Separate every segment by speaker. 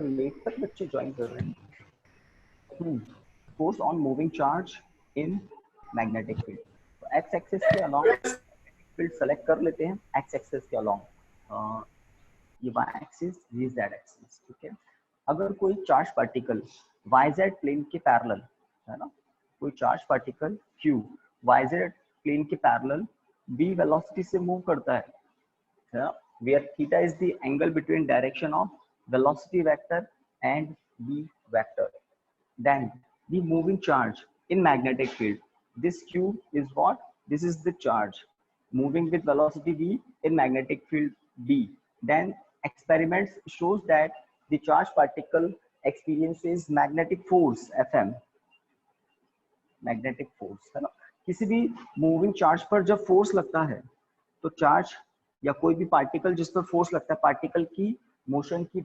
Speaker 1: Late तक बच्चे join कर रहे हैं। Force on moving charge in magnetic field. तो एक्स एक्सिस के अलोंग फील्ड सेलेक्ट कर लेते हैं। एक्स एक्सिस के अलोंग ये वाई एक्सिस, ये जेड एक्सिस, ठीक है। अगर कोई charge particle y z plane के पैरेलल है ना, कोई charge particle q y z plane के पैरेलल बी वेलोसिटी से मूव करता है, where theta is the angle between direction of velocity vector and b vector, then the moving charge in magnetic field, this q is what? This is the charge moving with velocity v in magnetic field b. Then experiments shows that the charged particle experiences magnetic force fm, magnetic force है ना। किसी भी moving charge पर जब force लगता है तो charge या कोई भी पार्टिकल जिस पर फोर्स लगता है, पार्टिकल की मोशन की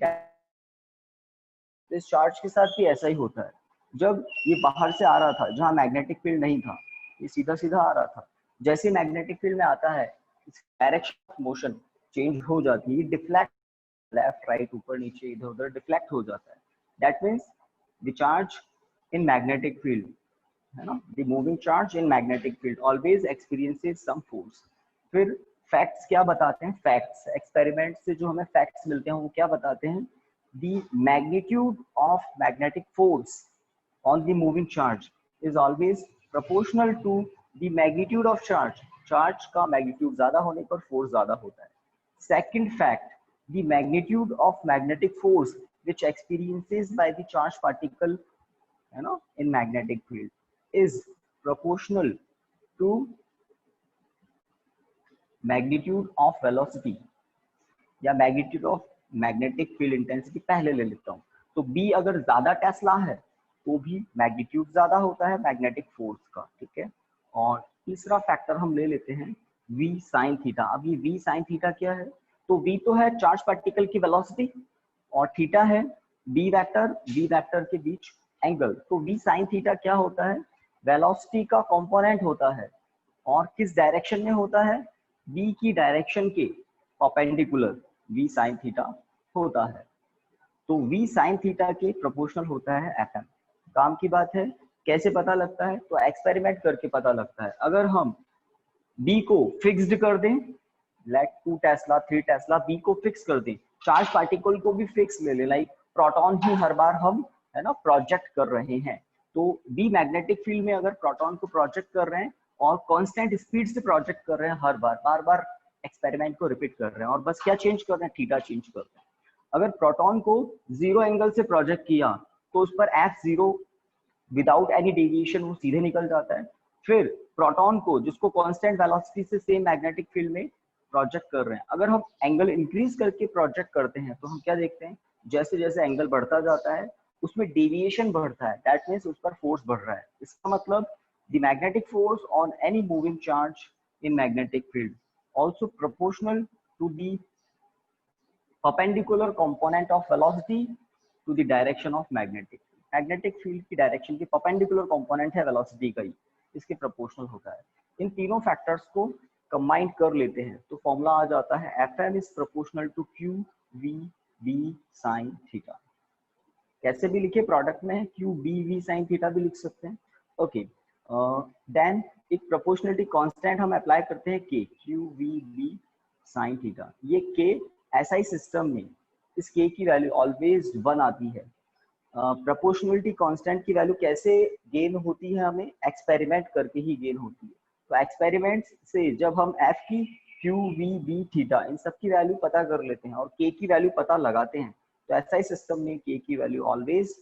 Speaker 1: इस चार्ज के साथ भी ऐसा ही होता है। जब ये बाहर से आ रहा था जहां मैग्नेटिक फील्ड नहीं था, ये सीधा सीधा आ रहा था, जैसे मैग्नेटिक फील्ड में आता है डायरेक्शन ऑफ मोशन चेंज हो जाती है, डिफ्लेक्ट, लेफ्ट राइट ऊपर नीचे इधर उधर डिफ्लेक्ट हो जाता है। That means the charge in magnetic field है ना, the moving charge in magnetic field always experiences some force. फिर फैक्ट्स क्या बताते हैं? फैक्ट्स एक्सपेरिमेंट से जो हमें फैक्ट्स मिलते हैं वो क्या बताते हैं? The magnitude of magnetic force on the moving charge is always proportional to the magnitude of charge. Charge का मैग्नीट्यूड ज्यादा होने पर फोर्स ज्यादा होता है। Second fact, the magnitude of magnetic force which experiences by the charged particle, you know, in magnetic field is proportional to magnitude of velocity या magnitude of magnetic field intensity। पहले ले लेता हूँ, तो B अगर ज्यादा टेस्ला है तो भी मैग्नीट्यूड ज्यादा होता है मैग्नेटिक फोर्स का, ठीक है। और तीसरा फैक्टर हम ले लेते हैं V sin थीटा। अब ये V sin थीटा क्या है? तो V तो है चार्ज पार्टिकल की वेलोसिटी और थीटा है B वेक्टर के बीच एंगल। तो V sin थीटा क्या होता है? वेलोसिटी का कंपोनेंट होता है और किस डायरेक्शन में होता है? B की डायरेक्शन के परपेंडिकुलर V sin थीटा होता है। तो V sin थीटा के प्रोपोर्शनल होता है Fm। काम की बात है, कैसे पता लगता है? तो एक्सपेरिमेंट करके पता लगता है। अगर हम B को फिक्स्ड कर दें, लाइक 2 टेस्ला 3 टेस्ला, B को फिक्स कर दें, चार्ज पार्टिकल को भी फिक्स ले ले, लाइक प्रोटॉन ही हर बार हम है ना प्रोजेक्ट कर रहे हैं, तो B मैग्नेटिक फील्ड में अगर प्रोटॉन को प्रोजेक्ट कर रहे हैं और कांस्टेंट स्पीड से प्रोजेक्ट कर रहे हैं, हर बार बार एक्सपेरिमेंट को रिपीट कर रहे हैं और बस क्या चेंज कर रहे हैं? थीटा चेंज कर रहे हैं। अगर प्रोटॉन को 0 एंगल से प्रोजेक्ट किया तो उस पर F0 विदाउट एनी डेविएशन वो सीधे निकल जाता है। फिर प्रोटॉन को जिसको कांस्टेंट वेलोसिटी से सेम मैग्नेटिक फील्ड में प्रोजेक्ट कर रहे हैं, अगर हम एंगल इंक्रीज करके प्रोजेक्ट करते हैं तो हम क्या देखते हैं? जैसे जैसे एंगल बढ़ता जाता है उसमें डेविएशन बढ़ता है, दैट मीन्स उस पर फोर्स बढ़ रहा है। इसका मतलब the magnetic force on any moving charge in magnetic field also proportional to the perpendicular component of velocity to the direction of magnetic field। Magnetic field की डायरेक्शन की परपेंडिकुलर कंपोनेंट है वेलोसिटी का ही, इसके प्रोपोर्शनल होता है। इन तीनों factors को combine कर लेते हैं तो फॉर्मूला आ जाता है Fm is proportional to Q V B sin theta. कैसे भी लिखे, प्रोडक्ट में Q B V sin theta भी लिख सकते हैं। ओके, देन एक प्रोपोर्शनलिटी कांस्टेंट हम अप्लाई करते हैं K, Q V B sin theta. ये K SI सिस्टम में इस K की वैल्यू ऑलवेज 1 आती है। प्रोपोर्शनलिटी कांस्टेंट की वैल्यू कैसे गेन होती है? हमें एक्सपेरिमेंट करके ही गेन होती है। तो एक्सपेरिमेंट से जब हम F की Q V B theta in सब की वैल्यू पता कर लेते हैं और K की वैल्यू पता लगाते हैं, तो SI सिस्टम में K की वैल्यू ऑलवेज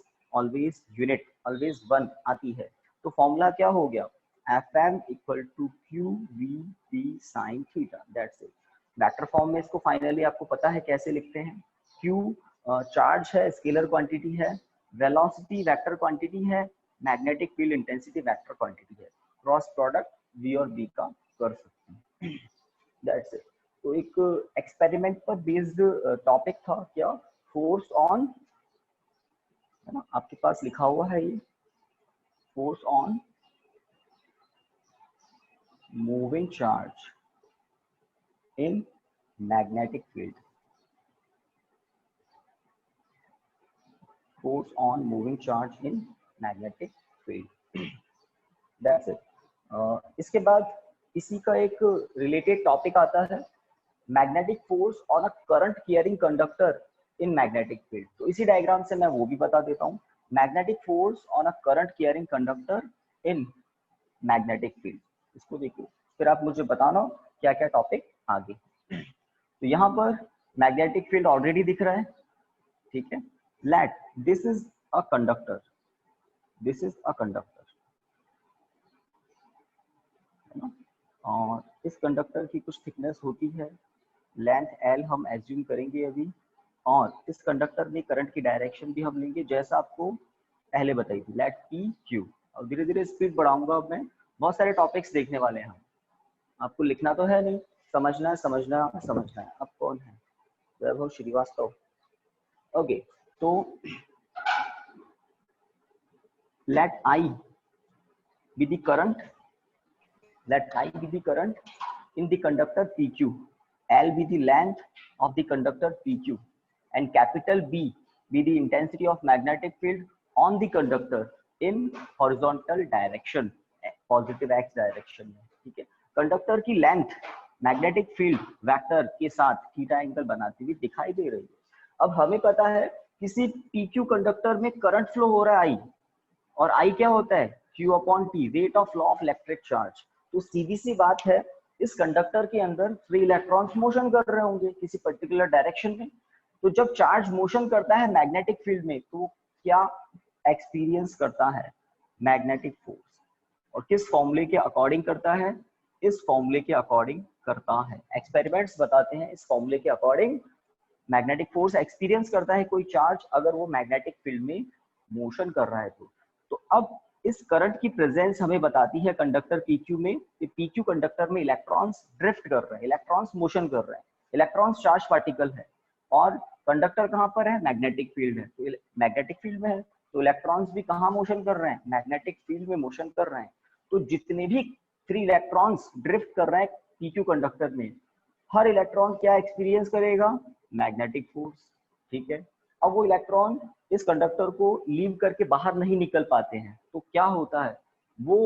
Speaker 1: यूनिट ऑलवेज 1 आती है। तो फॉर्मूला क्या हो गया? Fm equal to Q V B sin theta, that's it. Vector form में इसको फाइनली आपको पता है कैसे लिखते हैं। Q चार्ज है, स्केलर क्वांटिटी है, वेलोसिटी वेक्टर क्वांटिटी है, magnetic field intensity vector quantity है। क्रॉस प्रोडक्ट V और B का कर सकते हैं, दैट्स इट। तो एक एक्सपेरिमेंट पर बेस्ड टॉपिक था क्या? फोर्स ऑन, है ना, आपके पास लिखा हुआ है ये, force on moving charge in magnetic field. force on moving charge in magnetic field. That's it. इसके बाद इसी का एक रिलेटेड टॉपिक आता है magnetic force on a current carrying conductor in magnetic field. तो इसी डायग्राम से मैं वो भी बता देता हूँ, magnetic force on a current carrying conductor in magnetic field. इसको देखिए, फिर आप मुझे बताना क्या क्या टॉपिक आगे। तो यहाँ पर मैग्नेटिक फील्ड ऑलरेडी दिख रहा है, ठीक है। Late this is a conductor, this is a conductor, है ना। और इस कंडक्टर की कुछ थिकनेस होती है, लेंथ L हम एज्यूम करेंगे अभी। और इस कंडक्टर में करंट की डायरेक्शन भी हम लेंगे जैसा आपको पहले बताई थी, लेट P Q। और धीरे धीरे स्पीड बढ़ाऊंगा अब मैं, बहुत सारे टॉपिक्स देखने वाले हैं हम, आपको लिखना तो है नहीं, समझना है समझना है समझना है। अब कौन है? वैभव श्रीवास्तव। ओके, तो late I be the current, let I be the current in the conductor PQ, L be the length of the conductor PQ, and capital B be the intensity of magnetic field on the conductor in horizontal direction, positive x direction में, ठीक है। Conductor की length magnetic field vector के साथ theta angle बनाती हुई दिखाई दे रही है। अब हमें पता है किसी PQ कंडक्टर में करंट फ्लो हो रहा है I, और I क्या होता है? Q upon T, rate of law of electric charge. तो सीधी सी बात है, इस कंडक्टर के अंदर फ्री इलेक्ट्रॉन्स मोशन कर रहे होंगे किसी पर्टिकुलर डायरेक्शन में। तो जब चार्ज मोशन करता है मैग्नेटिक फील्ड में, तो क्या एक्सपीरियंस करता है? Magnetic force. और किस फॉर्मूले के अकॉर्डिंग करता है? इस फॉर्मूले के अकॉर्डिंग करता है। एक्सपेरिमेंट्स बताते हैं इस फॉर्मूले के अकॉर्डिंग मैग्नेटिक फोर्स एक्सपीरियंस करता है कोई चार्ज अगर वो मैग्नेटिक फील्ड में मोशन कर रहा है। तो अब इस करंट की प्रेजेंस हमें बताती है कंडक्टर PQ में कि PQ कंडक्टर में इलेक्ट्रॉन्स ड्रिफ्ट कर रहे हैं, इलेक्ट्रॉन्स मोशन कर रहे हैं, इलेक्ट्रॉन्स चार्ज पार्टिकल है। और कंडक्टर कहाँ पर है? मैग्नेटिक फील्ड है, तो मैग्नेटिक फील्ड में है, तो इलेक्ट्रॉन्स भी कहाँ मोशन कर रहे हैं? मैग्नेटिक फील्ड में मोशन कर रहे हैं। तो जितने भी फ्री इलेक्ट्रॉन्स ड्रिफ्ट कर रहे हैं PQ कंडक्टर में, हर इलेक्ट्रॉन क्या एक्सपीरियंस करेगा? मैग्नेटिक फोर्स, ठीक है। अब वो इलेक्ट्रॉन इस कंडक्टर को लीव करके बाहर नहीं निकल पाते हैं, तो क्या होता है? वो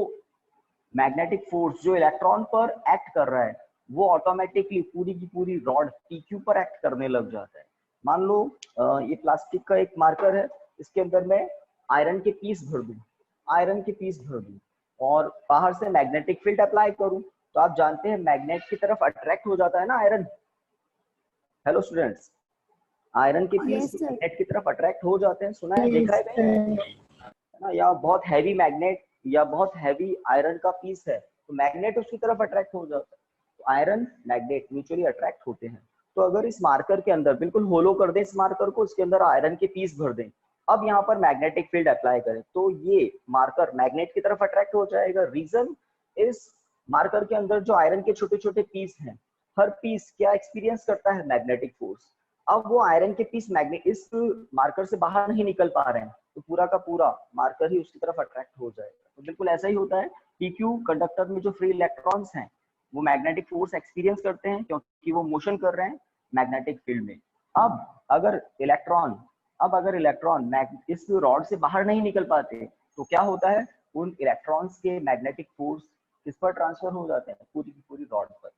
Speaker 1: मैग्नेटिक फोर्स जो इलेक्ट्रॉन पर एक्ट कर रहा है, वो ऑटोमेटिकली पूरी की पूरी रॉड PQ पर एक्ट करने लग जाता है। मान लो ये प्लास्टिक का एक मार्कर है, इसके अंदर मैं आयरन के पीस भर दूं, आयरन के पीस भर दूं और बाहर से मैग्नेटिक फील्ड अप्लाई करूं, तो आप जानते हैं मैग्नेट की तरफ अट्रैक्ट हो जाता है ना आयरन। हेलो स्टूडेंट्स, आयरन के पीस मैग्नेट की तरफ अट्रैक्ट हो जाते हैं, सुना है, देखा है कहीं? है ना। या बहुत हैवी मैग्नेट या बहुत हैवी आयरन का पीस है, तो मैग्नेट उसकी तरफ अट्रैक्ट हो जाता है। तो आयरन मैग्नेट म्यूचुअली अट्रैक्ट होते हैं। तो अगर इस मार्कर के अंदर बिल्कुल होलो कर दें, इस मार्कर को, इसके अंदर आयरन के पीस भर दें, अब यहाँ पर मैग्नेटिक फील्ड अप्लाई करें, तो ये मार्कर मैग्नेट की तरफ अट्रैक्ट हो जाएगा। रीजन, इस मार्कर के अंदर जो आयरन के छोटे छोटे पीस हैं, हर पीस क्या एक्सपीरियंस करता है? Magnetic force. अब वो आयरन के पीस मैग्नेट इस मार्कर से बाहर नहीं निकल पा रहे हैं, तो पूरा का पूरा मार्कर ही उसकी तरफ अट्रैक्ट हो जाएगा। तो बिल्कुल ऐसा ही होता है, PQ कंडक्टर में जो फ्री इलेक्ट्रॉन्स हैं वो मैग्नेटिक फोर्स एक्सपीरियंस करते हैं क्योंकि वो मोशन कर रहे हैं मैग्नेटिक फील्ड में। अब अगर इलेक्ट्रॉन इस रॉड से बाहर नहीं निकल पाते, तो क्या होता है? उन इलेक्ट्रॉन्स के मैग्नेटिक फोर्स किस पर ट्रांसफर हो जाते हैं? पूरी की पूरी रॉड पर।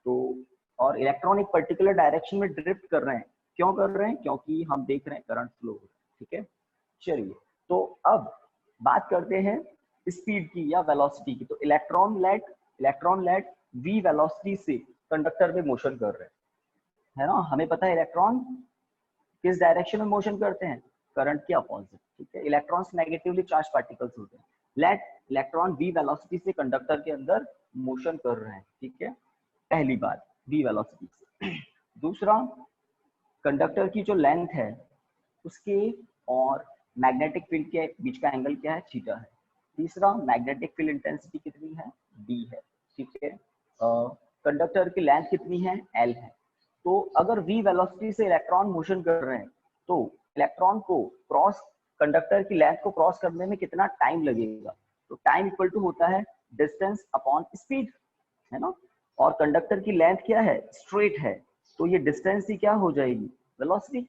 Speaker 1: तो और इलेक्ट्रॉन एक पर्टिकुलर डायरेक्शन में ड्रिफ्ट कर रहे हैं। क्यों कर रहे हैं? क्योंकि हम देख रहे हैं करंट फ्लो हो रहा है, ठीक है। चलिए, तो अब बात करते हैं स्पीड की या वेलोसिटी की। तो इलेक्ट्रॉन लेट v वेलोसिटी से कंडक्टर में मोशन कर रहे हैं, है ना। हमें पता है इलेक्ट्रॉन किस डायरेक्शन में मोशन करते हैं? करंट के अपोजिट, ठीक है। इलेक्ट्रॉन्स नेगेटिवली चार्ज पार्टिकल्स होते हैं। लेट इलेक्ट्रॉन v वेलोसिटी से कंडक्टर के अंदर मोशन कर रहे हैं, ठीक है। पहली बात v वेलोसिटी से। दूसरा, कंडक्टर की जो लेंथ है उसके और मैग्नेटिक फील्ड के बीच का एंगल क्या है? थीटा है। तीसरा, मैग्नेटिक फील्ड इंटेंसिटी कितनी है? d है, ठीक है। कंडक्टर की लेंथ कितनी है? l है। तो अगर v वेलोसिटी से इलेक्ट्रॉन मोशन कर रहे हैं, तो इलेक्ट्रॉन को क्रॉस कंडक्टर की लेंथ को क्रॉस करने में कितना टाइम लगेगा? तो टाइम इक्वल टू होता है डिस्टेंस अपॉन स्पीड, है ना। और कंडक्टर की लेंथ क्या है? स्ट्रेट है, तो ये डिस्टेंस ही क्या हो जाएगी? वेलोसिटी।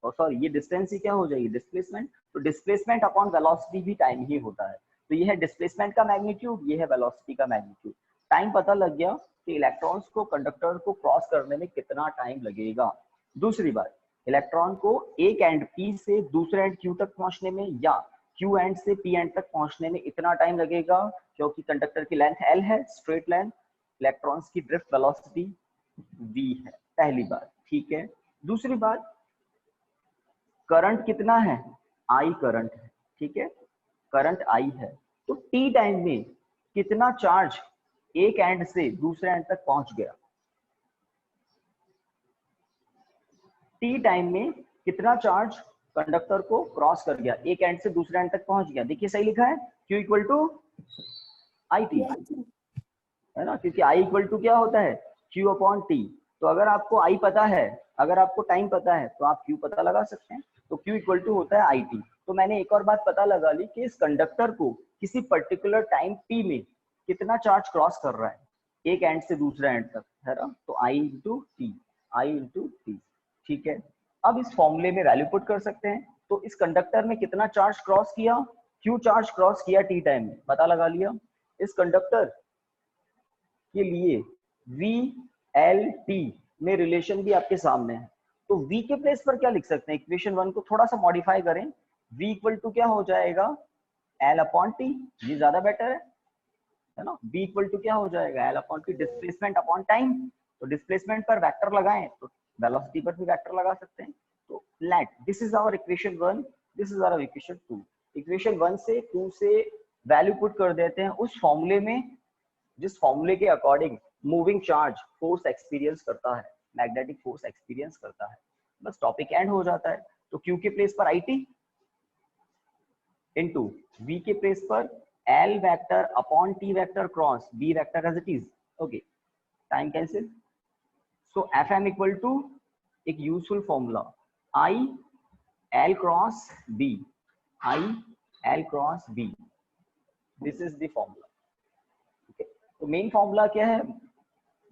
Speaker 1: और सॉरी ये डिस्टेंस ही क्या हो जाएगी, डिस्प्लेसमेंट। तो डिस्प्लेसमेंट अपॉन वेलोसिटी भी टाइम ही होता है। तो ये है डिस्प्लेसमेंट का मैग्नीट्यूड, ये है वेलोसिटी का मैग्नीट्यूड। टाइम पता लग गया कि इलेक्ट्रॉन्स को कंडक्टर को क्रॉस करने में कितना टाइम लगेगा। दूसरी बात, इलेक्ट्रॉन को एक एंड पी से दूसरे एंड क्यू तक पहुंचने में या क्यू एंड से पी एंड तक पहुंचने में इतना टाइम लगेगा, क्योंकि कंडक्टर की लेंथ एल है, स्ट्रेट लेंथ। इलेक्ट्रॉन्स की ड्रिफ्ट वेलोसिटी v है, पहली बात, ठीक है। दूसरी बात, करंट कितना है, I करंट है, ठीक है, करंट I है। तो t टाइम में कितना चार्ज एक एंड से दूसरे एंड तक पहुंच गया, t टाइम में कितना चार्ज कंडक्टर को क्रॉस कर गया, एक एंड से दूसरे एंड तक पहुंच गया। देखिए सही लिखा है, Q equal to i t, है ना, क्योंकि I इक्वल टू क्या होता है, Q अपॉन टी। तो अगर आपको I पता है, अगर आपको टाइम पता है, तो आप Q पता लगा सकते हैं। तो Q इक्वल टू होता है आई टी। तो मैंने एक और बात पता लगा ली कि इस कंडक्टर को किसी पर्टिकुलर टाइम t में कितना चार्ज क्रॉस कर रहा है, एक एंड से दूसरे एंड तक, है ना। तो I into T, I into T, ठीक है। अब इस फॉर्मूले में वैल्यू पुट कर सकते हैं। तो इस कंडक्टर में कितना चार्ज क्रॉस किया, Q चार्ज क्रॉस किया t टाइम में, पता लगा लिया। इस कंडक्टर के लिए VLT में रिलेशन भी आपके सामने है। तो V के प्लेस पर क्या लिख सकते हैं, इक्वेशन 1 को थोड़ा सा मॉडिफाई करें। V इक्वल टू क्या हो जाएगा, L अपॉन टी, ये ज्यादा बेटर है ना। V इक्वल टू क्या हो जाएगा, L upon T, displacement upon time. तो डिस्प्लेसमेंट पर वेक्टर लगाएं तो वेलोसिटी पर भी वेक्टर लगा सकते हैं। तो let this is our equation 1, this is our equation 2। Equation 1 से 2 से वैल्यू पुट कर देते हैं उस फॉर्मूले में जिस फॉर्मूले के according moving charge force experience करता है, मैग्नेटिक फोर्स एक्सपीरियंस करता है। बस टॉपिक एंड हो जाता है। तो Q के प्लेस पर IT इनटू V के प्लेस पर L vector upon T vector cross B vector as it is. Okay, time cancel. So FM equal to एक useful formula, I L cross B, I L cross B, this is the formula. तो main formula क्या है,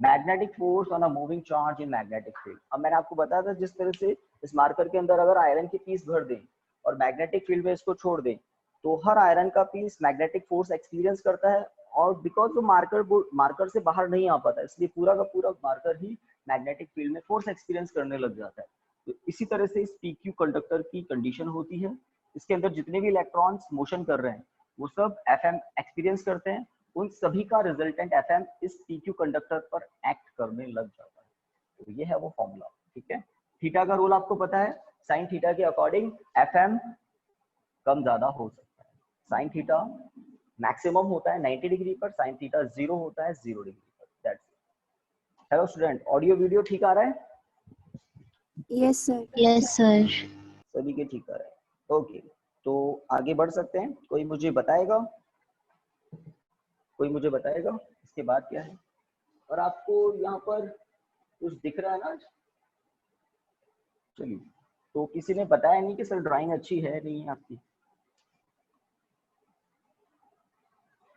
Speaker 1: magnetic force on a moving charge in magnetic field. अब मैंने आपको बताया था जिस तरह से इस मार्कर के अंदर अगर आयरन की पीस भर दें और मैग्नेटिक फील्ड में इसको छोड़ दें, तो हर आयरन का पीस मैग्नेटिक फोर्स एक्सपीरियंस करता है। और बिकॉज वो मार्कर से बाहर नहीं आ पाता, इसलिए पूरा का पूरा मार्कर ही मैग्नेटिक फील्ड में फोर्स एक्सपीरियंस करने लग जाता है। तो इसी तरह से इस PQ कंडक्टर की कंडीशन होती है। इसके अंदर जितने भी इलेक्ट्रॉन्स मोशन कर रहे हैं वो सब FM एक्सपीरियंस करते हैं, उन सभी का रिजल्टेंट FM इस PQ कंडक्टर पर एक्ट करने लग जाता है। तो ये है वो फॉर्मूला, ठीक है। थीटा का रोल आपको पता है, साइन थीटा के अकॉर्डिंग FM कम ज्यादा हो सकता है। साइन थीटा मैक्सिमम होता है 90 डिग्री पर, साइन थीटा 0 होता है 0 डिग्री पर। That's it. Hello student, audio video ठीक आ रहा है?
Speaker 2: Yes sir.
Speaker 3: Yes sir.
Speaker 1: सभी के ठीक आ रहा है। ओके, तो आगे बढ़ सकते हैं। कोई मुझे बताएगा, कोई मुझे बताएगा इसके बाद क्या है? और आपको यहाँ पर कुछ दिख रहा है ना? चलिए, तो किसी ने बताया नहीं कि सर ड्राइंग अच्छी है नहीं है आपकी,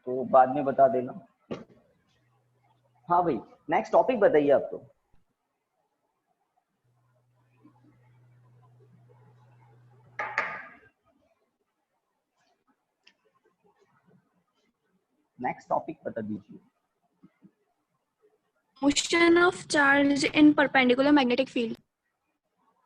Speaker 1: तो बाद में बता देना। हाँ भाई, नेक्स्ट टॉपिक बताइए आप। तो नेक्स्ट टॉपिक बता दीजिए।
Speaker 2: Motion of charge in perpendicular magnetic field.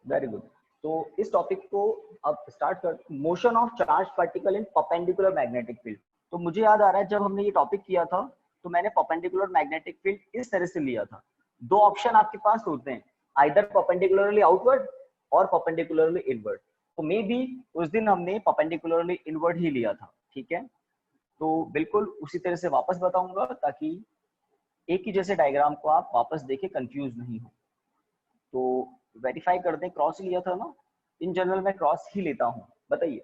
Speaker 1: Very good. तो इस टॉपिक को अब स्टार्ट कर, motion of charge particle in perpendicular magnetic field. तो मुझे याद आ रहा है जब हमने ये टॉपिक किया था तो मैंने परपेंडिकुलर मैग्नेटिक फील्ड इस तरह से लिया था। दो ऑप्शन आपके पास होते हैं, आइदर परपेंडिकुलरली आउटवर्ड और परपेंडिकुलरली इनवर्ड। तो मे बी उस दिन हमने परपेंडिकुलरली इनवर्ड ही लिया था, ठीक है। तो बिल्कुल उसी तरह से वापस बताऊंगा ताकि एक ही जैसे डायग्राम को आप वापस देके कंफ्यूज नहीं हो। तो वेरीफाई कर दें, क्रॉस लिया था ना? इन जनरल मैं क्रॉस ही लेता हूँ, बताइए।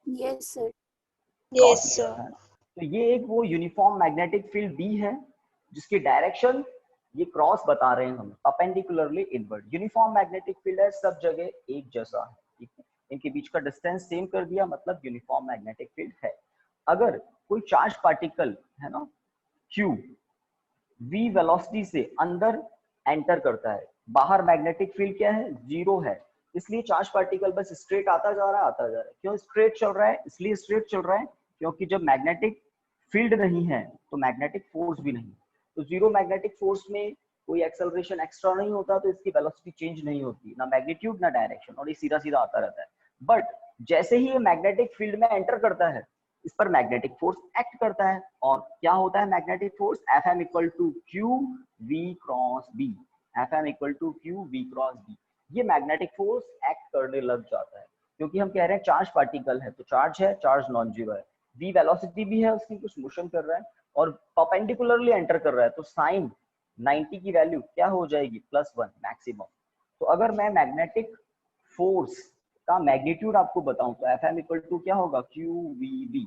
Speaker 2: Yes sir.
Speaker 3: Yes sir.
Speaker 1: तो ये एक वो यूनिफॉर्म मैग्नेटिक फील्ड डी है जिसकी डायरेक्शन ये क्रॉस बता रहे हैं हमें, perpendicularly inward. Uniform magnetic field है, सब जगह एक जैसा है, ठीक है। इनके बीच का डिस्टेंस सेम कर दिया, मतलब यूनिफॉर्म मैग्नेटिक फील्ड है। अगर कोई चार्ज पार्टिकल है ना Q v वेलोसिटी से अंदर एंटर करता है, बाहर मैग्नेटिक फील्ड क्या है, 0 है, इसलिए चार्ज पार्टिकल बस स्ट्रेट आता जा रहा है। क्यों स्ट्रेट चल रहा है? इसलिए स्ट्रेट चल रहा है क्योंकि जब मैग्नेटिक फील्ड नहीं है तो मैग्नेटिक फोर्स भी नहीं। तो जीरो मैग्नेटिक फोर्स में कोई एक्सेलरेशन एक्स्ट्रा नहीं होता, तो इसकी वेलोसिटी चेंज नहीं होती, ना मैग्नीट्यूड ना डायरेक्शन, और ये सीधा सीधा आता रहता है। बट जैसे ही ये मैग्नेटिक फील्ड में एंटर करता है, इस पर मैग्नेटिक फोर्स एक्ट करता है, और क्या होता है magnetic force? Fm equal to q v cross b. Fm equal to q v cross b. ये मैग्नेटिक फोर्स एक्ट करने लग जाता है, क्योंकि हम कह रहे हैं चार्ज पार्टिकल है, तो चार्ज है, चार्ज नॉन जीरो है, v वेलोसिटी भी है, उसकी कुछ मोशन कर रहा है और परपेंडिकुलरली एंटर कर रहा है, तो साइन 90 की वैल्यू क्या हो जाएगी? +1 मैक्सिमम। तो अगर मैं मैग्नेटिक फोर्स का मैग्नीट्यूड आपको बताऊं तो Fm इक्वल टू क्या होगा? QVB।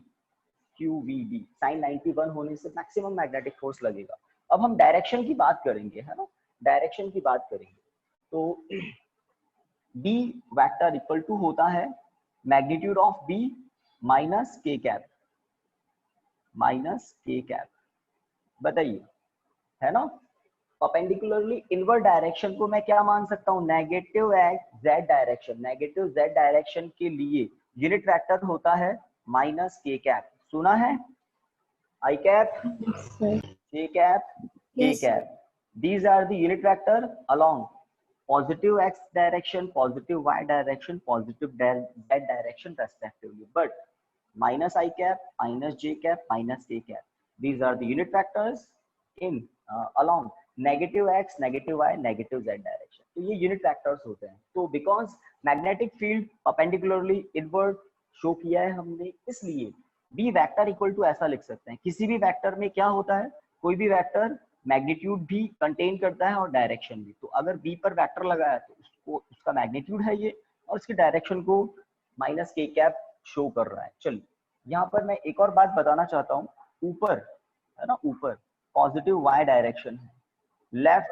Speaker 1: साइन 91 होने से मैक्सिमम मैग्नेटिक फोर्स लगेगा। अब हम डायरेक्शन की बात करेंगे, है ना, डायरेक्शन की बात करेंगे। तो B वेक्टर इक्वल टू होता है magnitude of B minus k cap, बताइए, है ना। परपेंडिकुलरली इनवर्ट डायरेक्शन को मैं क्या मान सकता हूँ? Negative z direction. Negative z direction के लिए यूनिट वेक्टर होता है -k कैप। सुना है? I cap,
Speaker 3: Yes, sir.
Speaker 1: j cap, k
Speaker 3: Yes, sir.
Speaker 1: Cap. These are the unit vector along positive x direction, positive y direction, positive z direction respectively. But -I cap, -j cap, -k cap. These are the unit vectors in along negative x, negative y, negative z direction. तो ये unit vectors होते हैं। तो because magnetic field perpendicularly inward show किया है हमने, इसलिए B vector equal to ऐसा लिख सकते हैं। किसी भी वेक्टर में क्या होता है? कोई भी वेक्टर मैग्नीट्यूड भी कंटेन करता है और डायरेक्शन भी। तो अगर बी पर वेक्टर लगाया तो उसको उसका मैग्नीट्यूड है ये, और उसकी डायरेक्शन को -k कैप शो कर रहा है। चलिए यहाँ पर मैं एक और बात बताना चाहता हूँ। ऊपर है ना, ऊपर पॉजिटिव y डायरेक्शन है, लेफ्ट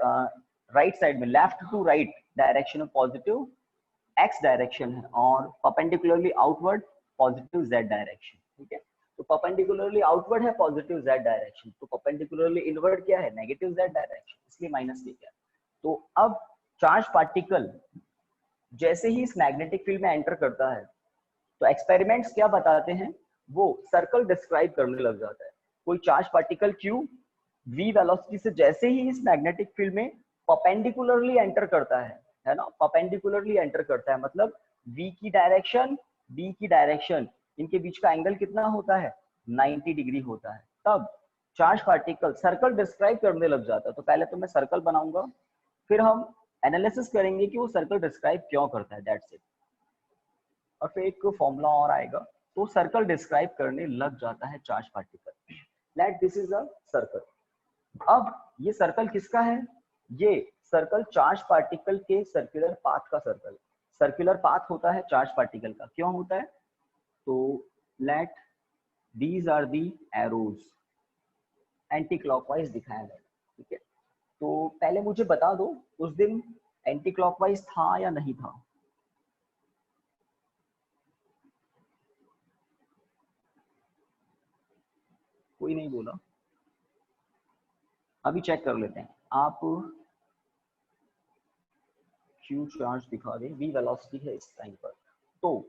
Speaker 1: राइट साइड में लेफ्ट टू राइट डायरेक्शन में पॉजिटिव x डायरेक्शन है, और perpendicularly outward positive z direction. ठीक है, तो परपेंडिकुलरली आउटवर्ड है पॉजिटिव z डायरेक्शन, तो परपेंडिकुलरली इनवर्ड क्या है? नेगेटिव z डायरेक्शन, इसलिए -k क्या। तो अब चार्ज पार्टिकल जैसे ही इस मैग्नेटिक फील्ड में एंटर करता है, तो एक्सपेरिमेंट्स क्या बताते हैं? वो सर्कल डिस्क्राइब करने लग जाता है। कोई charge particle q v velocity से जैसे ही इस मैग्नेटिक फील्ड में परपेंडिकुलरली एंटर करता है ना, परपेंडिकुलरली एंटर करता है, मतलब v की डायरेक्शन, b की डायरेक्शन, इनके बीच का एंगल कितना होता है? 90 डिग्री होता है। तब चार्ज पार्टिकल सर्कल डिस्क्राइब करने लग जाता है। तो पहले तो मैं सर्कल बनाऊंगा, फिर हम एनालिसिस करेंगे कि वो सर्कल डिस्क्राइब क्यों करता है, दैट्स इट। और फिर एक फॉर्मूला और आएगा, तो सर्कल डिस्क्राइब करने लग जाता है charge particle. Let this is a circle. अब ये सर्कल किसका है? ये सर्कल चार्ज पार्टिकल के सर्कुलर पाथ का सर्कल। सर्कुलर पाथ होता है चार्ज पार्टिकल का, क्यों होता है? तो let these are the arrows, anti clockwise दिखाया गया। ठीक है, तो पहले मुझे बता दो उस दिन एंटी क्लॉकवाइज था या नहीं था? कोई नहीं बोला। अभी चेक कर लेते हैं। आप क्यू चार्ज दिखा दें, v वेलोसिटी है इस टाइम पर, तो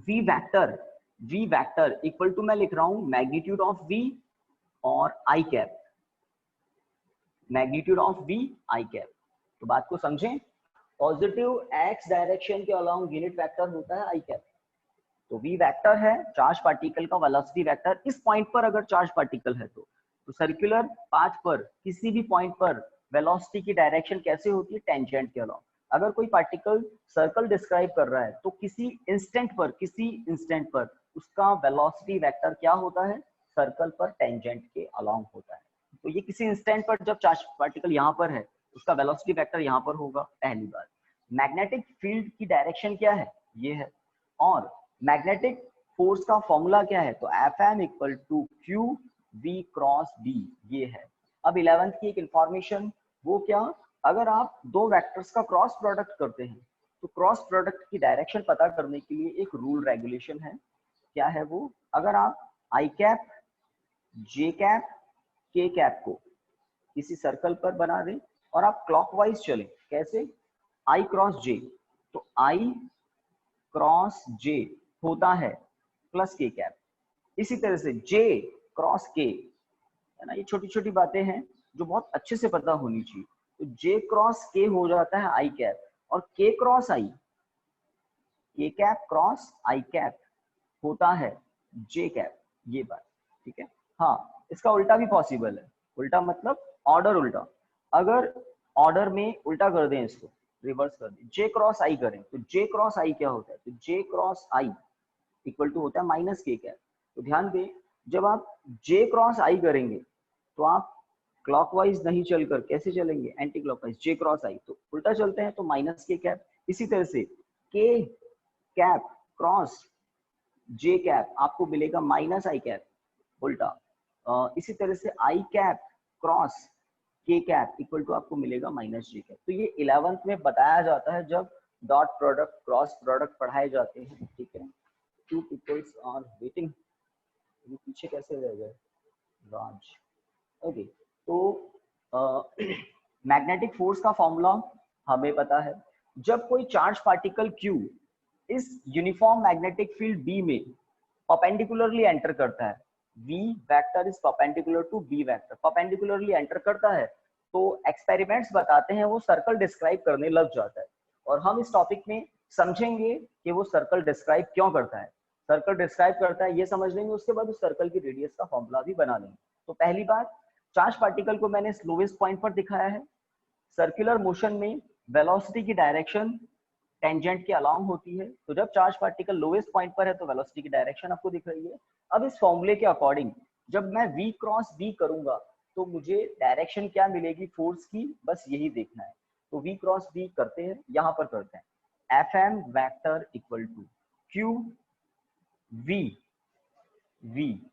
Speaker 1: v वेक्टर इक्वल टू मैं लिख रहा हूं मैग्नीट्यूड ऑफ v और i cap, magnitude of v i cap. तो बात को समझें, पॉजिटिव x डायरेक्शन के अलोंग यूनिट वेक्टर होता है i कैप। तो v वेक्टर है चार्ज पार्टिकल का वेलोसिटी वेक्टर। इस पॉइंट पर अगर चार्ज पार्टिकल है तो सर्कुलर पाथ पर किसी भी पॉइंट पर वेलोसिटी की डायरेक्शन कैसे होती है? टेंजेंट के अलोंग। अगर कोई पार्टिकल सर्कल डिस्क्राइब कर रहा है तो किसी इंस्टेंट पर उसका वेलोसिटी वेक्टर क्या होता है? सर्कल पर टेंजेंट के अलोंग होता है। तो ये किसी इंस्टेंट पर जब चार्ज पार्टिकल यहाँ पर है, उसका वेलोसिटी वेक्टर यहाँ पर होगा। पहली बात, मैग्नेटिक फील्ड की डायरेक्शन क्या है? ये है। और मैग्नेटिक फोर्स का फॉर्मूला क्या है? तो Fm equal to q v cross b, ये है। अब 11th की एक इंफॉर्मेशन, वो क्या? अगर आप दो वेक्टर्स का क्रॉस प्रोडक्ट करते हैं तो क्रॉस प्रोडक्ट की डायरेक्शन पता करने के लिए एक रूल रेगुलेशन है। क्या है वो? अगर आप आई कैप, जे कैप, के कैप को किसी सर्कल पर बना दें और आप क्लॉकवाइज चलें, कैसे? आई क्रॉस जे, तो आई क्रॉस जे होता है प्लस के कैप। इसी तरह से जे क्रॉस के, है ना, ये छोटी छोटी बातें हैं जो बहुत अच्छे से पता होनी चाहिए। तो जे क्रॉस के हो जाता है आई कैप, और के क्रॉस आई, के कैप क्रॉस आई कैप होता है जे कैप, ये बात ठीक है। हाँ, इसका उल्टा भी पॉसिबल है। उल्टा मतलब ऑर्डर उल्टा, अगर ऑर्डर में उल्टा कर दें, इसको रिवर्स कर दें, जे क्रॉस आई करें, तो जे क्रॉस आई क्या होता है, तो जे क्रॉस आई इक्वल टू होता है माइनस के कैप। तो ध्यान दें, जब आप जे क्रॉस आई करेंगे तो आप क्लॉकवाइज नहीं चलकर कैसे चलेंगे, एंटी क्लॉकवाइज, जे क्रॉस आई तो उल्टा चलते हैं तो माइनस के कैप। इसी तरह से के कैप क्रॉस जे कैप आपको मिलेगा माइनस आई कैप, उल्टा। इसी तरह से आई कैप क्रॉस के कैप इक्वल टू आपको मिलेगा माइनस जे कैप। तो ये 11th में बताया जाता है जब डॉट प्रोडक्ट क्रॉस प्रोडक्ट पढ़ाए जाते हैं, ठीक है। टू पीपल्स आर वेटिंग, ये पीछे कैसे रह गए राज, ओके। तो मैग्नेटिक फोर्स का फॉर्मूला हमें पता है, जब कोई चार्ज पार्टिकल Q इस यूनिफॉर्म मैग्नेटिक फील्ड B में परपेंडिकुलरली एंटर करता है, V vector is perpendicular to B vector, perpendicularly enter करता है, तो एक्सपेरिमेंट्स बताते हैं वो सर्कल डिस्क्राइब करने लग जाता है। और हम इस टॉपिक में समझेंगे कि वो सर्कल डिस्क्राइब क्यों करता है, सर्कल डिस्क्राइब करता है ये समझ लेंगे, उसके बाद उस सर्कल की रेडियस का फॉर्मूला भी बना लेंगे। तो पहली बात, चार्ज पार्टिकल को मैंने स्लोवेस्ट पॉइंट पर दिखाया है। सर्कुलर मोशन में वेलोसिटी की डायरेक्शन टेंजेंट के अलोंग होती है, तो जब चार्ज पार्टिकल लोवेस्ट पॉइंट पर है तो वेलोसिटी की डायरेक्शन आपको दिख रही है। अब इस फॉर्मूले के अकॉर्डिंग जब मैं v क्रॉस b करूंगा तो मुझे डायरेक्शन क्या मिलेगी फोर्स की, बस यही देखना है। तो v क्रॉस b करते हैं, यहां पर करते हैं, fm vector equal to q v,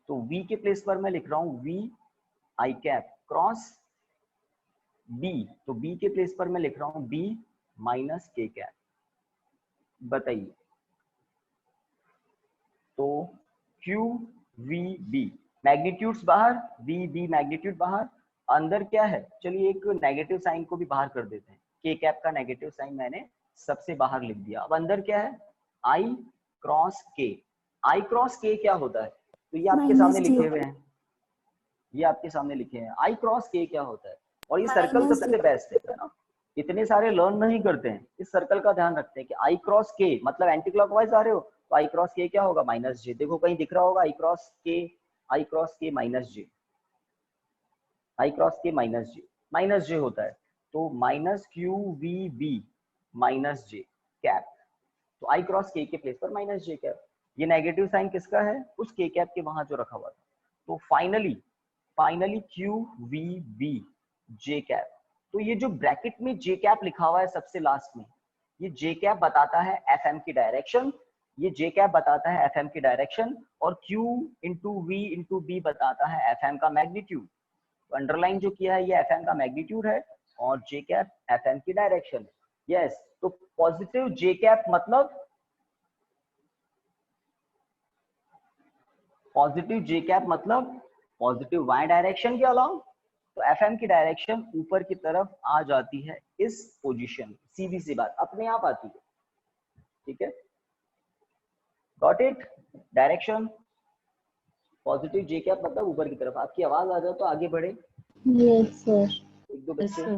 Speaker 1: तो v के प्लेस पर मैं लिख रहा हूं v i cap cross b, तो b के प्लेस पर मैं लिख रहा हूं b माइनस के कैप। बताइए, तो q v b मैग्नीट्यूड्स बाहर, v b मैग्नीट्यूड बाहर, अंदर क्या है, चलिए एक नेगेटिव साइन को भी बाहर कर देते हैं, के कैप का नेगेटिव साइन मैंने सबसे बाहर लिख दिया। अब अंदर क्या है, i cross k, i cross k क्या होता है, तो ये आपके सामने लिखे हुए हैं, ये आपके सामने लिखे हैं, i क्रॉस k क्या होता है। और ये सर्कल सबसे बेस्ट है ना, इतने सारे लर्न नहीं करते हैं, इस सर्कल का ध्यान रखते हैं कि i क्रॉस k मतलब एंटी क्लॉकवाइज आ रहे हो तो i क्रॉस k क्या होगा, माइनस जे। देखो कहीं दिख रहा होगा i cross k minus J, i cross k minus J होता है, तो minus Q we B minus J cap, तो i क्रॉस k के प्लेस पर माइनस जे कैप। ये नेगेटिव साइन किसका है, उस k कैप के वहां जो रखा हुआ था। तो finally q we b j cap, तो ये जो ब्रैकेट में जे कैप लिखा हुआ है सबसे लास्ट में, ये जे कैप बताता है एफएम की डायरेक्शन, ये जे कैप बताता है एफएम की डायरेक्शन, और q into v into b बताता है एफएम का मैग्नीट्यूड। तो अंडरलाइन जो किया है ये एफएम का मैग्नीट्यूड है और जे कैप एफएम की डायरेक्शन है। यस, तो पॉजिटिव जे कैप मतलब पॉजिटिव वाई डायरेक्शन के अलाउ, तो एफएम की डायरेक्शन ऊपर की तरफ आ जाती है इस पोजीशन, सीधी सी बात अपने आप आती है, ठीक है। Got it, direction positive J cap मतलब ऊपर की तरफ। आपकी आवाज आ जाए तो आगे बढ़े,
Speaker 3: यस सर।
Speaker 1: एक दो बच्चे है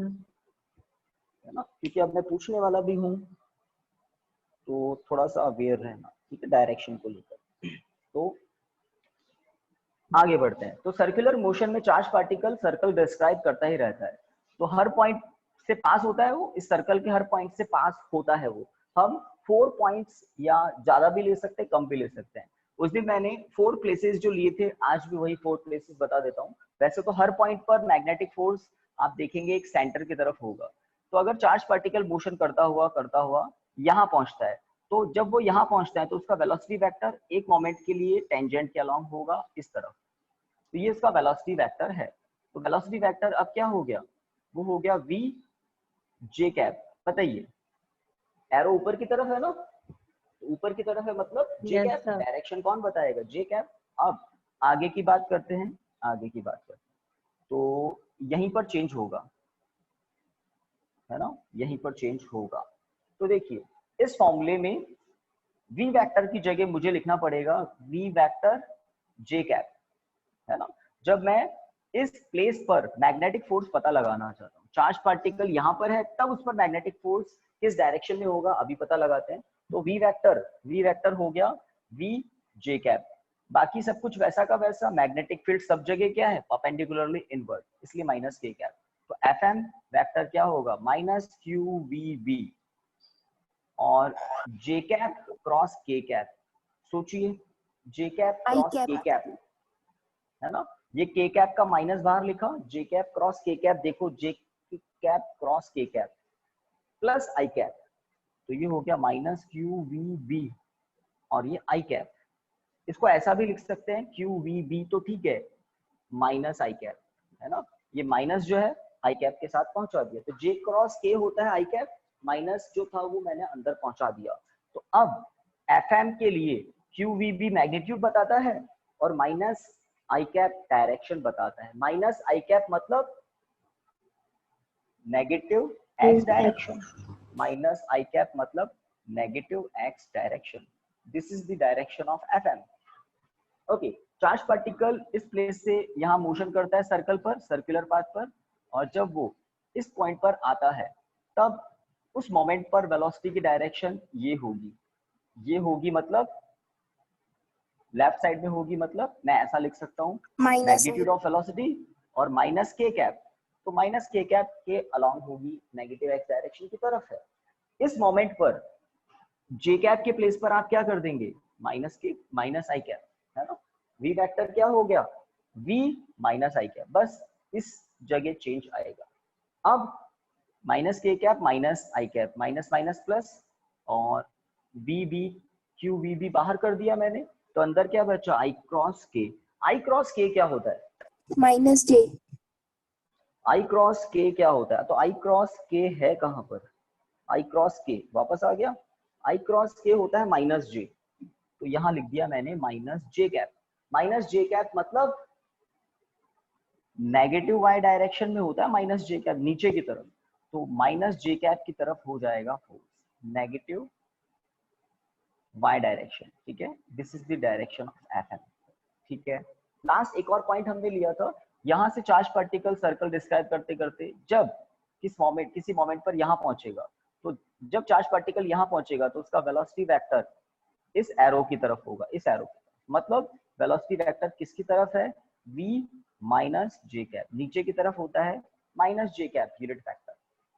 Speaker 1: ना, क्योंकि अब मैं पूछने वाला भी हूँ तो थोड़ा सा अवेयर रहना, ठीक है, डायरेक्शन को लेकर। तो आगे बढ़ते हैं। तो सर्कुलर मोशन में चार्ज पार्टिकल सर्कल डिस्क्राइब करता ही रहता है, तो हर पॉइंट से पास होता है वो, इस सर्कल के हर पॉइंट से पास होता है वो। हम 4 पॉइंट्स या ज्यादा भी ले सकते हैं, कम भी ले सकते हैं। उस दिन मैंने 4 प्लेसेस जो लिए थे, आज भी वही 4 प्लेसेस बता देता हूँ। वैसे तो हर पॉइंट पर मैग्नेटिक फोर्स आप देखेंगे एक सेंटर की तरफ होगा, तो अगर चार्ज पार्टिकल मोशन करता हुआ यहाँ पहुंचता है, तो जब वो यहाँ पहुंचता है तो उसका वेलोसिटी वेक्टर एक मोमेंट के लिए टेंजेंट के अलोंग होगा इस तरफ, तो ये इसका वेलोसिटी वेक्टर है। तो वेलोसिटी वेक्टर अब क्या हो गया, वो हो गया v जे कैप। बताइए, एरो ऊपर की तरफ है ना, ऊपर की तरफ है मतलब जे कैप, डायरेक्शन कौन बताएगा, जे कैप। अब आगे की बात करते हैं, तो यहीं पर चेंज होगा, है ना, यहीं पर चेंज होगा। तो देखिए इस फॉर्मूले में v वेक्टर की जगह मुझे लिखना पड़ेगा v वेक्टर j कैप, है ना। जब मैं इस प्लेस पर मैग्नेटिक फोर्स पता लगाना चाहता हूँ, चार्ज पार्टिकल यहाँ पर है, तब उस पर मैग्नेटिक फोर्स किस डायरेक्शन में होगा अभी पता लगाते हैं। तो v वेक्टर हो गया v j कैप। बाकी सब कुछ वैसा का वैसा, मैग्नेटिक फील्ड सब जगह क्या है, परपेंडिकुलरली इनवर्ड, इसलिए माइनस k कैप। तो fm वेक्टर क्या होगा, माइनस qvb और j cap cross k cap. सोचिए j cap cross k cap, है ना। ये k कैप का माइनस बाहर लिखा, j cap cross k cap, देखो j cap cross k cap plus i cap, तो ये हो गया माइनस qvb और ये i कैप। इसको ऐसा भी लिख सकते हैं qvb, तो ठीक है, माइनस i कैप, है ना। ये माइनस जो है i कैप के साथ पहुंचा दिया, तो j क्रॉस k होता है i कैप, माइनस जो था वो मैंने अंदर पहुंचा दिया। तो अब fm के लिए qvb मैग्नीट्यूड बताता है और माइनस i कैप डायरेक्शन बताता है। माइनस i कैप मतलब negative x direction, minus i cap मतलब negative x direction. This is the direction of fm। Okay, charge particle इस प्लेस से यहाँ मोशन करता है सर्कल पर, सर्कुलर पाथ पर, और जब वो इस पॉइंट पर आता है तब उस मोमेंट पर वेलोसिटी की डायरेक्शन ये होगी मतलब लेफ्ट साइड में होगी, मतलब मैं ऐसा लिख सकता हूँ मैग्नीट्यूड ऑफ वेलोसिटी और माइनस के कैप, तो माइनस के कैप के अलोंग होगी, नेगेटिव एक्स डायरेक्शन की तरफ है। इस मोमेंट पर जे कैप के प्लेस पर आप क्या कर देंगे, माइनस आई कैप, है ना। वी वेक्टर क्या हो गया, v माइनस आई कैप, बस इस जगह चेंज आएगा। अब माइनस के कैप माइनस आई कैप, माइनस माइनस प्लस, और bb qvb बाहर कर दिया मैंने, तो अंदर क्या बचा, i cross k। i cross k क्या होता है,
Speaker 3: minus j।
Speaker 1: i cross k क्या होता है, तो i क्रॉस k है कहां पर, i क्रॉस k वापस आ गया, i क्रॉस k होता है माइनस j, तो यहां लिख दिया मैंने minus j cap. Minus j cap मतलब नेगेटिव y डायरेक्शन में होता है माइनस j कैप, नीचे की तरफ, तो माइनस j कैप की तरफ हो जाएगा फोर्स, नेगेटिव y डायरेक्शन, ठीक है। This is the direction of fm, ठीक है। लास्ट एक और पॉइंट हमने लिया था, यहां से चार्ज पार्टिकल सर्कल डिस्क्राइब करते करते जब किसी मोमेंट पर यहां पहुंचेगा, तो जब चार्ज पार्टिकल यहां पहुंचेगा तो उसका वेलोसिटी वेक्टर इस एरो की तरफ होगा, इस एरो की तरफ, मतलब वेलोसिटी वेक्टर किसकी तरफ है, v माइनस जे कैप, नीचे की तरफ होता है minus J cap unit vector.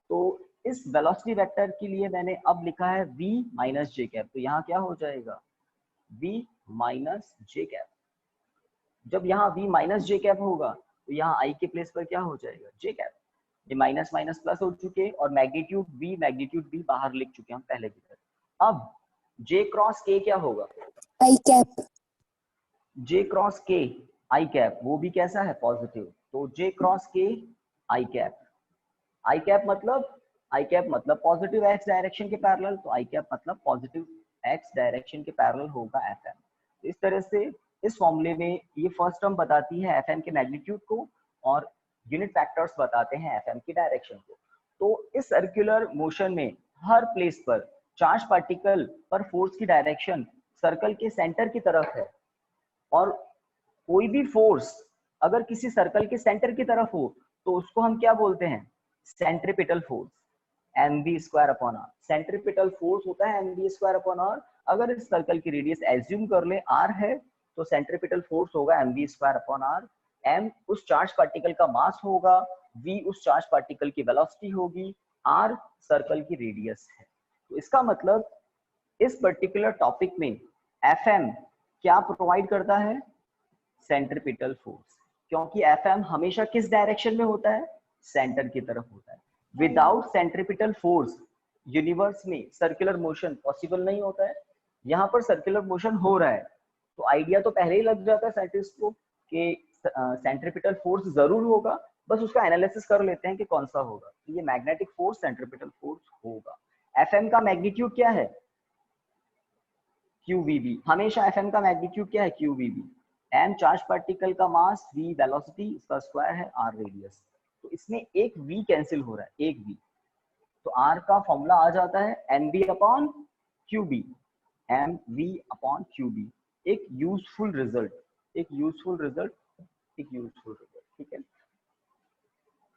Speaker 1: तो इस वेलोसिटी वेक्टर के लिए मैंने अब लिखा है v माइनस जे कैप, तो यहाँ क्या हो जाएगा, v माइनस जे कैप। जब यहाँ v माइनस जे कैप होगा तो यहाँ i के प्लेस पर क्या हो जाएगा, जे कैप। ये माइनस माइनस प्लस हो चुके और मैग्नीट्यूड v बाहर लिख चुके हम पहले की तरह। अब j क्रॉस k क्या होगा,
Speaker 3: आई कैप।
Speaker 1: j क्रॉस k आई कैप, वो भी कैसा है, पॉजिटिव, तो j क्रॉस k आई कैप। आई कैप मतलब पॉजिटिव x डायरेक्शन के पैरेलल, तो आई कैप मतलब पॉजिटिव x डायरेक्शन के पैरेलल होगा fm। इस तरह से इस फॉर्मूले में ये फर्स्ट टर्म बताती है fm के मैग्नीट्यूड को और यूनिट फैक्टर्स बताते हैं fm की डायरेक्शन को। तो इस सर्कुलर मोशन में हर प्लेस पर चार्ज पार्टिकल पर फोर्स की डायरेक्शन सर्कल के सेंटर की तरफ है, और कोई भी फोर्स अगर किसी सर्कल के सेंटर की तरफ हो तो उसको हम क्या बोलते हैं, centripetal force, mv square upon r। Centripetal force होता है mv स्क्वायर अपॉन r। अगर इस सर्कल की रेडियस एज्यूम कर ले r है तो सेंट्रीपिटल फोर्स होगा mv square upon r। m उस चार्ज पार्टिकल का मास होगा, v उस चार्ज पार्टिकल की वेलोसिटी होगी, r सर्कल की रेडियस है। तो इसका मतलब इस पर्टिकुलर टॉपिक में fm क्या प्रोवाइड करता है, सेंट्रीपिटल फोर्स, क्योंकि fm हमेशा किस डायरेक्शन में होता है, सेंटर की तरफ होता है। विदाउट सेंट्रीपिटल फोर्स यूनिवर्स में सर्कुलर मोशन पॉसिबल नहीं होता है। यहाँ पर सर्कुलर मोशन हो रहा है तो आइडिया तो पहले ही लग जाता है साइंटिस्ट को कि सेंट्रीपिटल फोर्स जरूर होगा, बस उसका एनालिसिस कर लेते हैं कि कौन सा होगा। तो ये मैग्नेटिक फोर्स सेंट्रीपिटल फोर्स होगा। fm का मैग्नीट्यूड क्या है, qvb, हमेशा fm का मैग्नीट्यूड क्या है, qvb। m चार्ज पार्टिकल का मास, v वेलोसिटी, इसका स्क्वायर है, r रेडियस। तो इसमें एक v कैंसिल हो रहा है, एक v, तो r का फॉर्मूला आ जाता है mv upon QB, mv upon QB, एक यूजफुल रिजल्ट, ठीक है।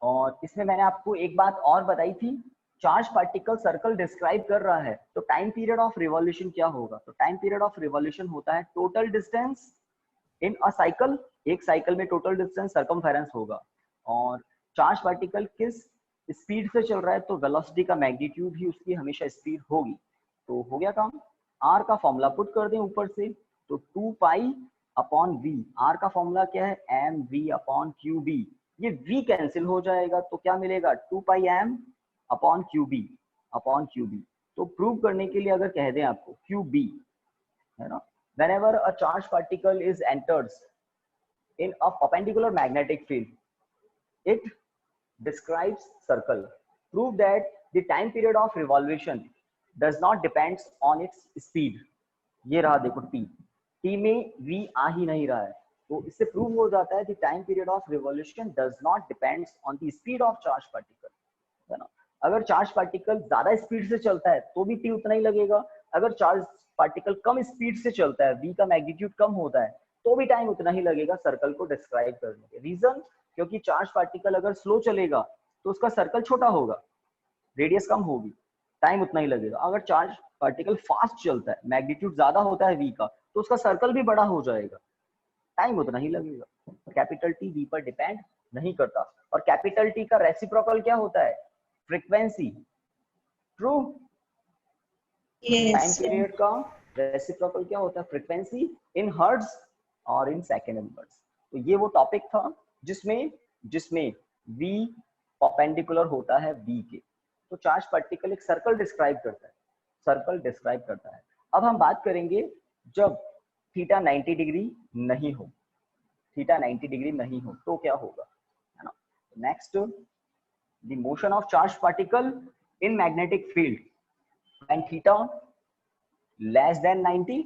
Speaker 1: और इसमें मैंने आपको एक बात और बताई थी, चार्ज पार्टिकल सर्कल डिस्क्राइब कर रहा है तो टाइम पीरियड ऑफ रिवॉल्यूशन क्या होगा? तो टाइम पीरियड ऑफ रिवॉल्यूशन होता है total distance in a cycle, एक साइकिल में टोटल डिस्टेंस सर्कमफेरेंस होगा। और चार्ज पार्टिकल किस स्पीड से चल रहा है तो वेलोसिटी का मैग्नीट्यूड ही उसकी हमेशा स्पीड होगी। तो हो गया काम। आर का फॉर्मूला पुट कर दें ऊपर से, तो 2 पाई अपॉन वी, आर का फॉर्मूला क्या है? M v upon Q b. ये v कैंसिल हो जाएगा तो क्या मिलेगा? 2 pi m upon Q b, तो प्रूव करने के लिए अगर कह दें आपको क्यू बी, है ना, whenever a charged particle is enters in a perpendicular magnetic field, it describes circle. Prove that the time period of revolution does not depends on its speed. ये रहा देखो t में v आ ही नहीं रहा है, तो इससे प्रूव हो जाता है कि time period of revolution does not depends on the speed of charge particle, है ना। अगर चार्ज पार्टिकल ज्यादा स्पीड से चलता है तो भी टी उतना ही लगेगा, अगर चार्ज पार्टिकल कम स्पीड से चलता है, v का मैग्नीट्यूड कम होता है, तो भी टाइम उतना ही लगेगा सर्कल को डिस्क्राइब करने के। रीजन, क्योंकि चार्ज पार्टिकल अगर स्लो चलेगा तो उसका सर्कल छोटा होगा, रेडियस कम होगी, टाइम उतना ही लगेगा। अगर चार्ज पार्टिकल फास्ट चलता है, मैग्नीट्यूड ज्यादा होता है v का, तो उसका सर्कल भी बड़ा हो जाएगा, टाइम उतना ही लगेगा। कैपिटल टी वी पर डिपेंड नहीं करता। और कैपिटल टी का रेसिप्रोकल क्या होता है? फ्रीक्वेंसी। ट्रू। टाइम पीरियड का रेसिप्रोकल क्या होता है? फ्रीक्वेंसी इन हर्ट्ज और इन सेकंड इनवर्स। तो ये वो टॉपिक था जिसमें v परपेंडिकुलर होता है v के। तो चार्ज पार्टिकल एक सर्कल डिस्क्राइब करता है। अब हम बात करेंगे जब थीटा 90 डिग्री नहीं हो, तो क्या होगा, है ना। Next, the motion of charge particle in magnetic field when theta less than 90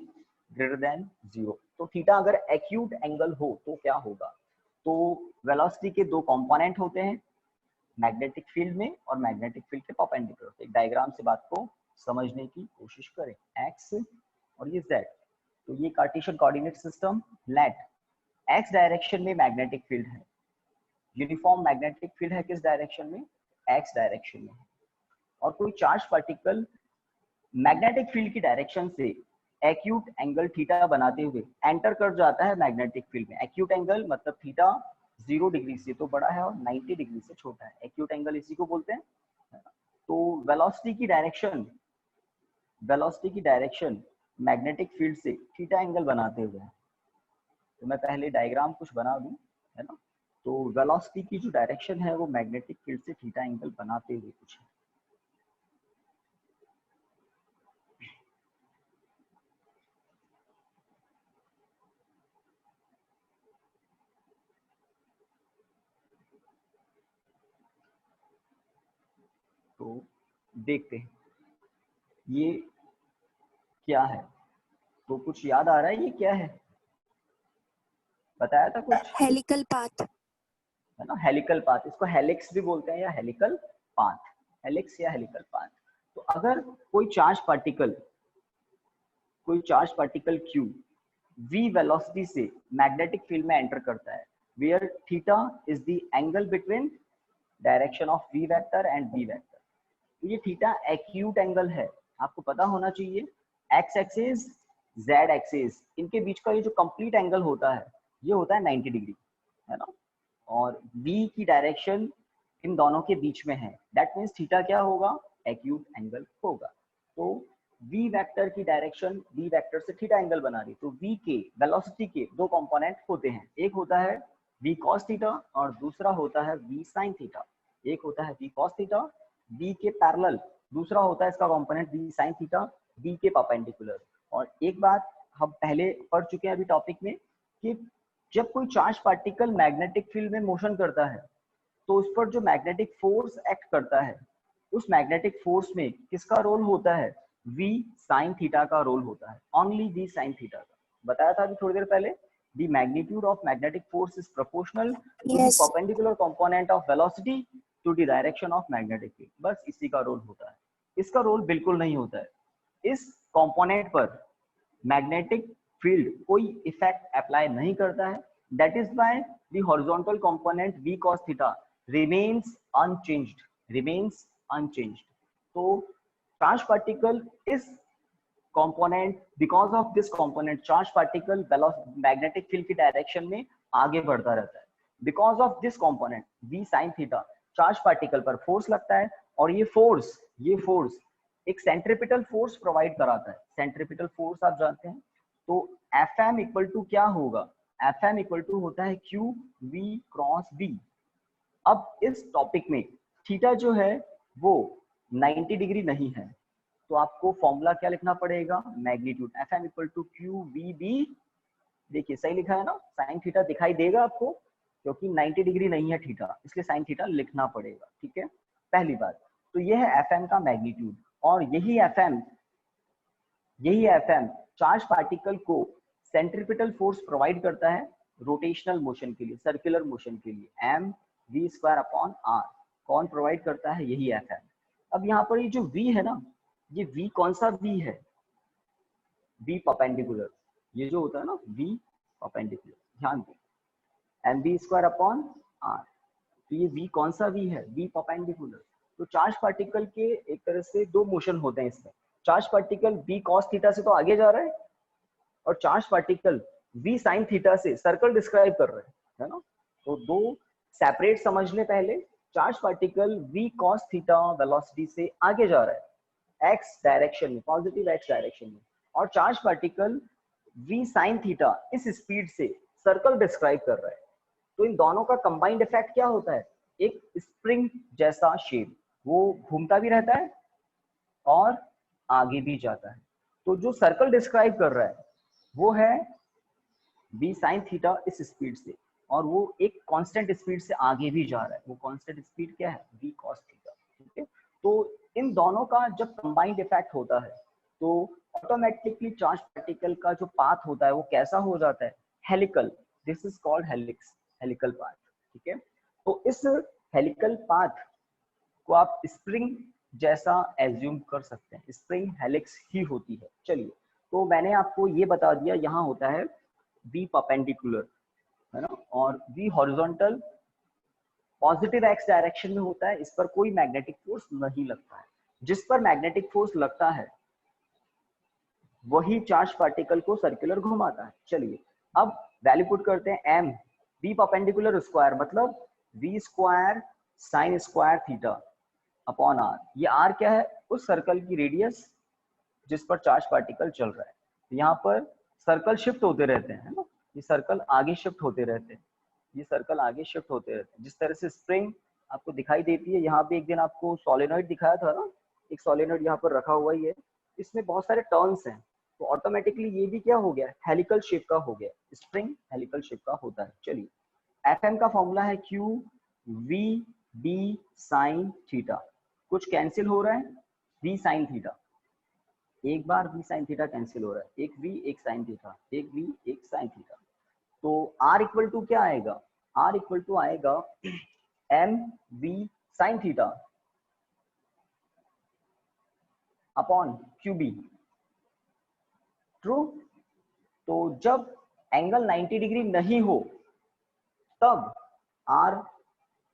Speaker 1: greater than 0। तो थीटा अगर एक्यूट एंगल हो तो क्या होगा? तो वेलोसिटी के दो कंपोनेंट होते हैं मैग्नेटिक फील्ड में और मैग्नेटिक फील्ड के परपेंडिकुलर। एक डायग्राम से बात को समझने की कोशिश करें। एक्स और ये जेड, तो ये Cartesian coordinate system, let x direction में मैग्नेटिक फील्ड है, यूनिफॉर्म मैग्नेटिक फील्ड है किस डायरेक्शन में? एक्स डायरेक्शन में। और कोई चार्ज पार्टिकल मैग्नेटिक फील्ड की डायरेक्शन से एक्यूट एंगल थीटा बनाते हुए एंटर कर जाता है मैग्नेटिक फील्ड में। एक्यूट एंगल मतलब थीटा 0 डिग्री से तो बड़ा है और 90 डिग्री से छोटा है, एक्यूट एंगल इसी को बोलते हैं। तो वेलोसिटी की डायरेक्शन मैग्नेटिक फील्ड से थीटा एंगल बनाते हुए है। तो मैं पहले डायग्राम कुछ बना दूं, है ना। तो वेलोसिटी की जो डायरेक्शन है वो मैग्नेटिक फील्ड से थीटा एंगल बनाते हुए कुछ है। तो देखते हैं ये क्या है। तो कुछ याद आ रहा है ये क्या है? बताया था कुछ,
Speaker 3: हेलिकल पाथ,
Speaker 1: है ना, हेलिकल पाथ। इसको हेलिक्स भी बोलते हैं या हेलिकल पाथ, हेलिक्स या हेलिकल पाथ। तो अगर कोई charge particle Q v velocity से मैग्नेटिक फील्ड में एंटर करता है, where theta is the angle between direction of v vector and v vector. तो ये थीटा एक्यूट एंगल है, आपको पता होना चाहिए। x एक्सिस, z एक्सिस, इनके बीच का ये जो कंप्लीट एंगल होता है ये होता है 90 डिग्री, है ना। और v की डायरेक्शन इन दोनों के बीच में है, दैट मीन्स थीटा क्या होगा? एक्यूट एंगल होगा। तो v वेक्टर की डायरेक्शन v वेक्टर से थीटा एंगल बना रही, तो v के वेलोसिटी के दो कंपोनेंट होते हैं, एक होता है v cos थीटा और दूसरा होता है v sin थीटा। एक होता है v cos थीटा v के पैरेलल, दूसरा होता है इसका component v sin theta v के परपेंडिकुलर। और एक बात हम पहले पढ़ चुके हैं अभी टॉपिक में कि जब कोई चार्ज पार्टिकल मैग्नेटिक फील्ड में मोशन करता है तो उस पर जो मैग्नेटिक फोर्स एक्ट करता है, उस मैग्नेटिक फोर्स में किसका रोल होता है? v sin थीटा का रोल होता है, ओनली v sin थीटा का। बताया था अभी थोड़ी देर पहले, the magnitude of magnetic force is proportional to the
Speaker 3: Yes.
Speaker 1: perpendicular component of velocity to the direction of magnetic field। बस इसी का रोल होता है, इसका रोल बिल्कुल नहीं होता है। इस कंपोनेंट पर मैग्नेटिक फील्ड कोई इफेक्ट अप्लाई नहीं करता है, that is why the horizontal component v cos theta remains unchanged. तो चार्ज पार्टिकल इस component, because of this component charge particle magnetic field की डायरेक्शन में आगे बढ़ता रहता है। Because of this component v sin theta charge particle पर force लगता है, और ये फोर्स एक सेंट्रीपिटल फोर्स प्रोवाइड कराता है। सेंट्रीपिटल फोर्स आप जानते हैं, तो Fm इक्वल टू क्या होगा, Fm इक्वल टू होता है q v क्रॉस v। अब इस टॉपिक में थीटा जो है वो 90 डिग्री नहीं है, तो आपको फॉर्मूला क्या लिखना पड़ेगा, magnitude Fm equal to q v b। देखिए सही लिखा है ना, साइन थीटा दिखाई देगा आपको, क्योंकि 90 डिग्री नहीं है थीटा, इसलिए साइन थीटा लिखना पड़ेगा। ठीक है, पहली बात तो यह है Fm का मैग्नीट्यूड, और यही Fm चार्ज पार्टिकल को सेंट्रीपिटल फोर्स प्रोवाइड करता है रोटेशनल मोशन के लिए, सर्कुलर मोशन के लिए। m v square upon r कौन प्रोवाइड करता है, यही Fm। अब यहाँ पर ये जो v है ना, ये v कौन सा v है, v परपेंडिकुलर, ये जो होता है ना v परपेंडिकुलर, ध्यान दें, m v square upon r, तो ये v कौन सा v है, v परपेंडिकुलर। तो चार्ज पार्टिकल के एक तरह से दो मोशन होते हैं इसमें, charge particle v cos theta से तो आगे जा रहा है, और charge particle v sin theta से सर्कल डिस्क्राइब कर रहे है ना। तो दो सेपरेट समझ ले पहले, charge particle v cos theta velocity से आगे जा रहा है x डायरेक्शन में, पॉजिटिव x डायरेक्शन में, और charge particle v sin theta इस स्पीड से सर्कल डिस्क्राइब कर रहा है। तो इन दोनों का कंबाइंड इफेक्ट क्या होता है, एक स्प्रिंग जैसा शेप, वो घूमता भी रहता है और आगे भी जाता है। तो जो सर्कल डिस्क्राइब कर रहा है वो है v sin थीटा इस स्पीड से, और वो एक कांस्टेंट स्पीड से आगे भी जा रहा है, वो कांस्टेंट स्पीड क्या है, v cos थीटा। ठीक है, तो इन दोनों का जब कंबाइंड इफेक्ट होता है तो ऑटोमेटिकली चार्ज पार्टिकल का जो पाथ होता है वो कैसा हो जाता है, helical. This is called helical path. ठीक है, तो इस हेलिकल पाथ को आप स्प्रिंग जैसा एज्यूम कर सकते हैं, स्प्रिंग हेलिक्स ही होती है। चलिए, तो मैंने आपको ये बता दिया, यहाँ होता है v परपेंडिकुलर, है ना, और v horizontal positive x direction में होता है, इस पर कोई मैग्नेटिक फोर्स नहीं लगता है। जिस पर मैग्नेटिक फोर्स लगता है वही चार्ज पार्टिकल को सर्कुलर घुमाता है। चलिए अब वैल्यू पुट करते हैं, m v परपेंडिकुलर स्क्वायर मतलब v square sine square theta upon r। ये r क्या है, उस सर्कल की रेडियस जिस पर चार्ज पार्टिकल चल रहा है। यहाँ पर सर्कल शिफ्ट होते रहते हैं, है ना, ये सर्कल आगे शिफ्ट होते रहते हैं, ये सर्कल आगे शिफ्ट होते रहते हैं। जिस तरह से स्प्रिंग आपको दिखाई देती है, यहाँ पे एक दिन आपको सोलेनॉइड दिखाया था ना, एक सोलेनॉइड यहाँ पर रखा हुआ ही है, इसमें बहुत सारे टर्न्स हैं, तो ऑटोमेटिकली ये भी क्या हो गया, हेलिकल शेप का हो गया, स्प्रिंग हेलिकल शेप का होता है। चलिए, Fm का फॉर्मूला है q v b sin theta, कुछ कैंसिल हो रहा है, v sin थीटा, एक बार v sin थीटा कैंसिल हो रहा है, एक v एक sin थीटा, एक v एक sin थीटा। तो r इक्वल टू क्या आएगा, r इक्वल टू आएगा m v sin theta upon qb। True, तो जब एंगल 90 डिग्री नहीं हो तब r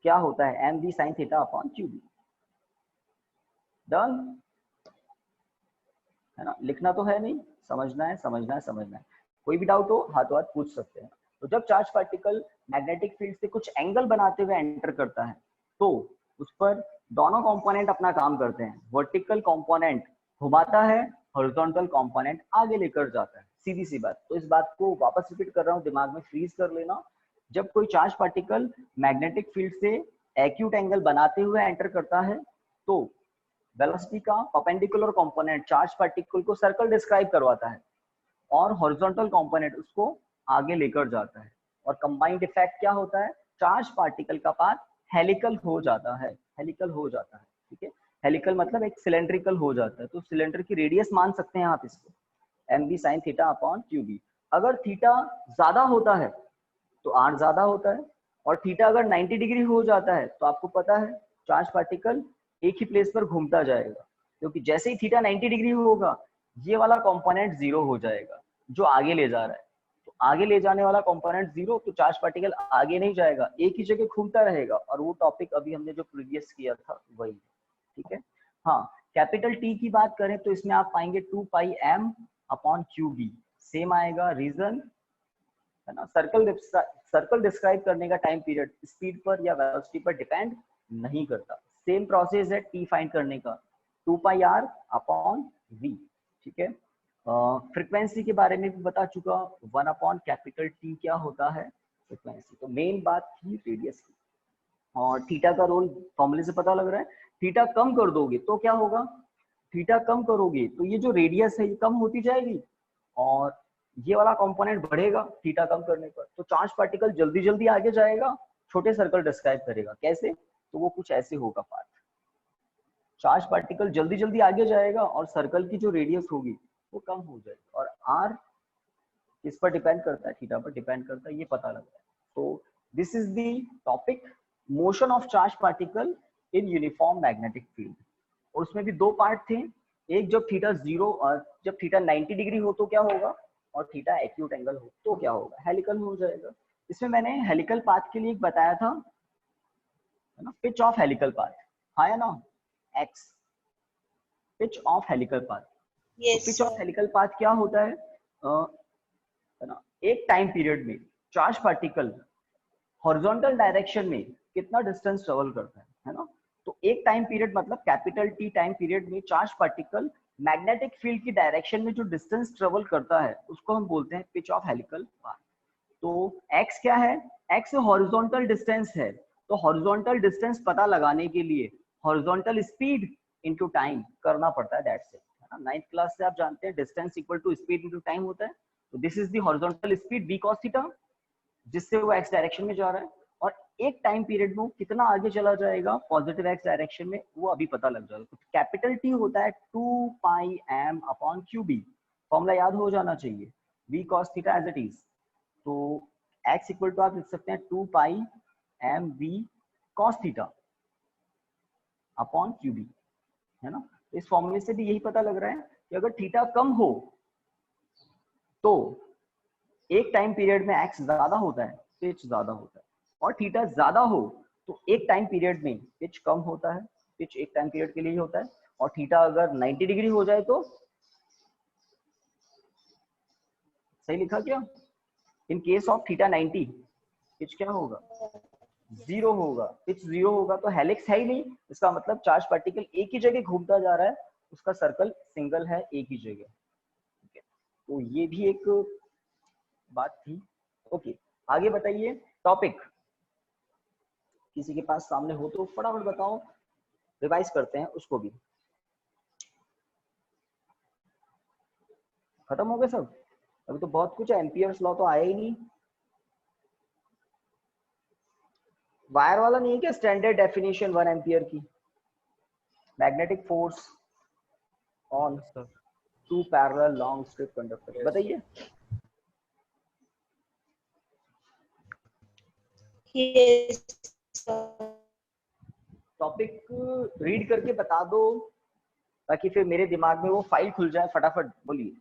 Speaker 1: क्या होता है, m v sin theta upon qb। Done, है ना, लिखना तो है नहीं, समझना है समझना है समझना है। कोई भी डाउट हो हाथों हाथ पूछ सकते हैं। तो जब चार्ज पार्टिकल मैग्नेटिक फील्ड से कुछ एंगल बनाते हुए एंटर करता है तो उस पर दोनों कंपोनेंट अपना काम करते हैं। वर्टिकल कंपोनेंट घुमाता है, हॉरिजॉन्टल कंपोनेंट आगे लेकर जाता है, सीधी सी बात। तो इस बात को वापस रिपीट कर रहा हूँ, दिमाग में फ्रीज कर लेना। जब कोई चार्ज पार्टिकल मैग्नेटिक फील्ड से एक्यूट एंगल बनाते हुए एंटर करता है तो वेलोसिटी का परपेंडिकुलर कंपोनेंट चार्ज पार्टिकल को सर्कल डिस्क्राइब करवाता है और हॉरिजॉन्टल कंपोनेंट उसको आगे लेकर जाता है, और कंबाइंड इफेक्ट क्या होता है, चार्ज पार्टिकल का पाथ हेलिकल हो जाता है, हेलिकल हो जाता है। ठीक है, हेलिकल मतलब एक सिलेंड्रिकल हो जाता है। तो सिलेंडर की रेडियस मान सकते हैं आप इसको, m b sine theta upon Q b. अगर थीटा ज्यादा होता है तो आर ज्यादा होता है, और थीटा अगर 90 डिग्री हो जाता है तो आपको पता है चार्ज पार्टिकल एक ही प्लेस पर घूमता जाएगा, क्योंकि जैसे ही थीटा 90 डिग्री होगा ये वाला कंपोनेंट जीरो हो जाएगा जो आगे ले जा रहा है। तो आगे ले जाने वाला कंपोनेंट जीरो, तो चार्ज पार्टिकल आगे नहीं जाएगा, एक ही जगह घूमता रहेगा। और वो टॉपिक अभी हमने जो प्रीवियस किया था वही, ठीक है। हाँ, कैपिटल टी की बात करें तो इसमें आप पाएंगे 2 pi M upon Q B, same आएगा। रीजन है ना, सर्कल डिस्क्राइब करने का टाइम पीरियड स्पीड पर या वेलोसिटी पर डिपेंड नहीं करता। सेम प्रोसेस है टी फाइंड करने का, 2 पाई आर अपॉन वी, ठीक है। फ्रीक्वेंसी के बारे में भी बता चुका, 1 अपॉन कैपिटल टी क्या होता है, फ्रीक्वेंसी। तो मेन बात थी रेडियस की। और थीटा का रोल फॉर्मूले से पता लग रहा है। थीटा कम कर दोगे तो क्या होगा, थीटा कम करोगे तो ये जो रेडियस है ये कम होती जाएगी और ये वाला कंपोनेंट बढ़ेगा थीटा कम करने पर। तो चार्ज पार्टिकल जल्दी जल्दी आगे जाएगा, छोटे सर्कल डिस्क्राइब करेगा। कैसे, तो वो कुछ ऐसे होगा पाथ। चार्ज पार्टिकल जल्दी जल्दी आगे जाएगा और सर्कल की जो रेडियस होगी वो कम हो जाएगी। और आर किस पर डिपेंड करता है, थीटा पर डिपेंड करता है, ये पता लगता है। तो this is the topic, motion of charge particle in uniform magnetic field. और उसमें भी दो पार्ट थे, एक जब थीटा 0 और जब थीटा 90 डिग्री हो तो क्या होगा, और थीटा एक्यूट एंगल हो तो क्या होगा, हेलिकल हो जाएगा। इसमें मैंने हेलिकल पाथ के लिए एक बताया था, है ना, पिच ऑफ हेलिकल पाथ, हाँ या ना, x, pitch of helical path.
Speaker 4: Yes,
Speaker 1: pitch of
Speaker 4: sir.
Speaker 1: Helical path क्या होता है ना, एक टाइम पीरियड में चार्ज पार्टिकल हॉरिजॉन्टल डायरेक्शन में कितना डिस्टेंस ट्रेवल करता है ना। तो एक टाइम पीरियड मतलब कैपिटल टी टाइम पीरियड में चार्ज पार्टिकल मैग्नेटिक फील्ड की डायरेक्शन में जो डिस्टेंस ट्रेवल करता है उसको हम बोलते हैं पिच ऑफ हेलिकल पाथ। तो x क्या है, x हॉरिजॉन्टल डिस्टेंस है। तो हॉरिजॉन्टल डिस्टेंस पता लगाने के लिए हॉरिजॉन्टल स्पीड इनटू टाइम करना पड़ता है, दैट्स इट, है ना। 9th क्लास से आप जानते हैं distance equal to speed into time होता है। तो this is the horizontal speed v cos theta, जिससे वो x डायरेक्शन में जा रहा है। और एक टाइम पीरियड में कितना आगे चला जाएगा पॉजिटिव x डायरेक्शन में, वो अभी पता लग जाएगा। तो कैपिटल T होता है 2 pi m upon Q b, formula याद हो जाना चाहिए, v cos theta as it is. तो x इक्वल टू आप लिख सकते हैं 2 pi m v cos theta upon Q b, है ना। इस फॉर्मूले से भी यही पता लग रहा है कि अगर थीटा कम हो तो एक टाइम पीरियड में x ज्यादा होता है, पिच ज्यादा होता है। और थीटा ज्यादा हो तो एक टाइम पीरियड में पिच कम होता है, पिच एक टाइम पीरियड के लिए ही होता है। और थीटा अगर 90 डिग्री हो जाए तो, सही लिखा क्या, in case of theta 90 pitch क्या होगा, जीरो होगा। पिच जीरो होगा तो हेलिक्स है ही नहीं, इसका मतलब चार्ज पार्टिकल एक ही जगह घूमता जा रहा है, उसका सर्कल सिंगल है एक ही जगह, ठीक है। तो ये भी एक बात थी। ओके, आगे बताइए टॉपिक, किसी के पास सामने हो तो फटाफट बताओ, रिवाइज करते हैं उसको भी। खत्म हो गए सब, अभी तो बहुत कुछ है, एम्पियर्स लॉ तो आया ही नहीं। वायर वाला नहीं है क्या स्टैंडर्ड डेफिनेशन 1 एम्पियर की, magnetic force on two parallel long strip conductor, बताइए।
Speaker 4: Yes, sir.
Speaker 1: टॉपिक रीड करके बता दो ताकि फिर मेरे दिमाग में वो फाइल खुल जाए, फटाफट बोलिए।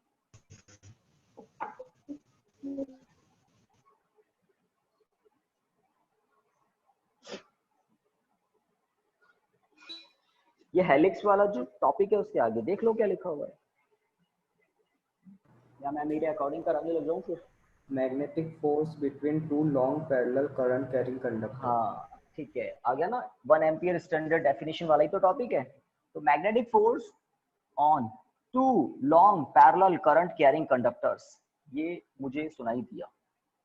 Speaker 1: ये हेलिक्स वाला जो टॉपिक है उसके आगे देख लो क्या लिखा हुआ है, या मैं मेरे अकॉर्डिंग कराने लग जाऊं फिर।
Speaker 5: Magnetic force between two long parallel current carrying conductor.
Speaker 1: हाँ ठीक है, आ गया ना, 1 एम्पियर स्टैंडर्ड डेफिनेशन वाला ही तो टॉपिक है। तो magnetic force on two long parallel current carrying conductors, ये मुझे सुनाई दिया।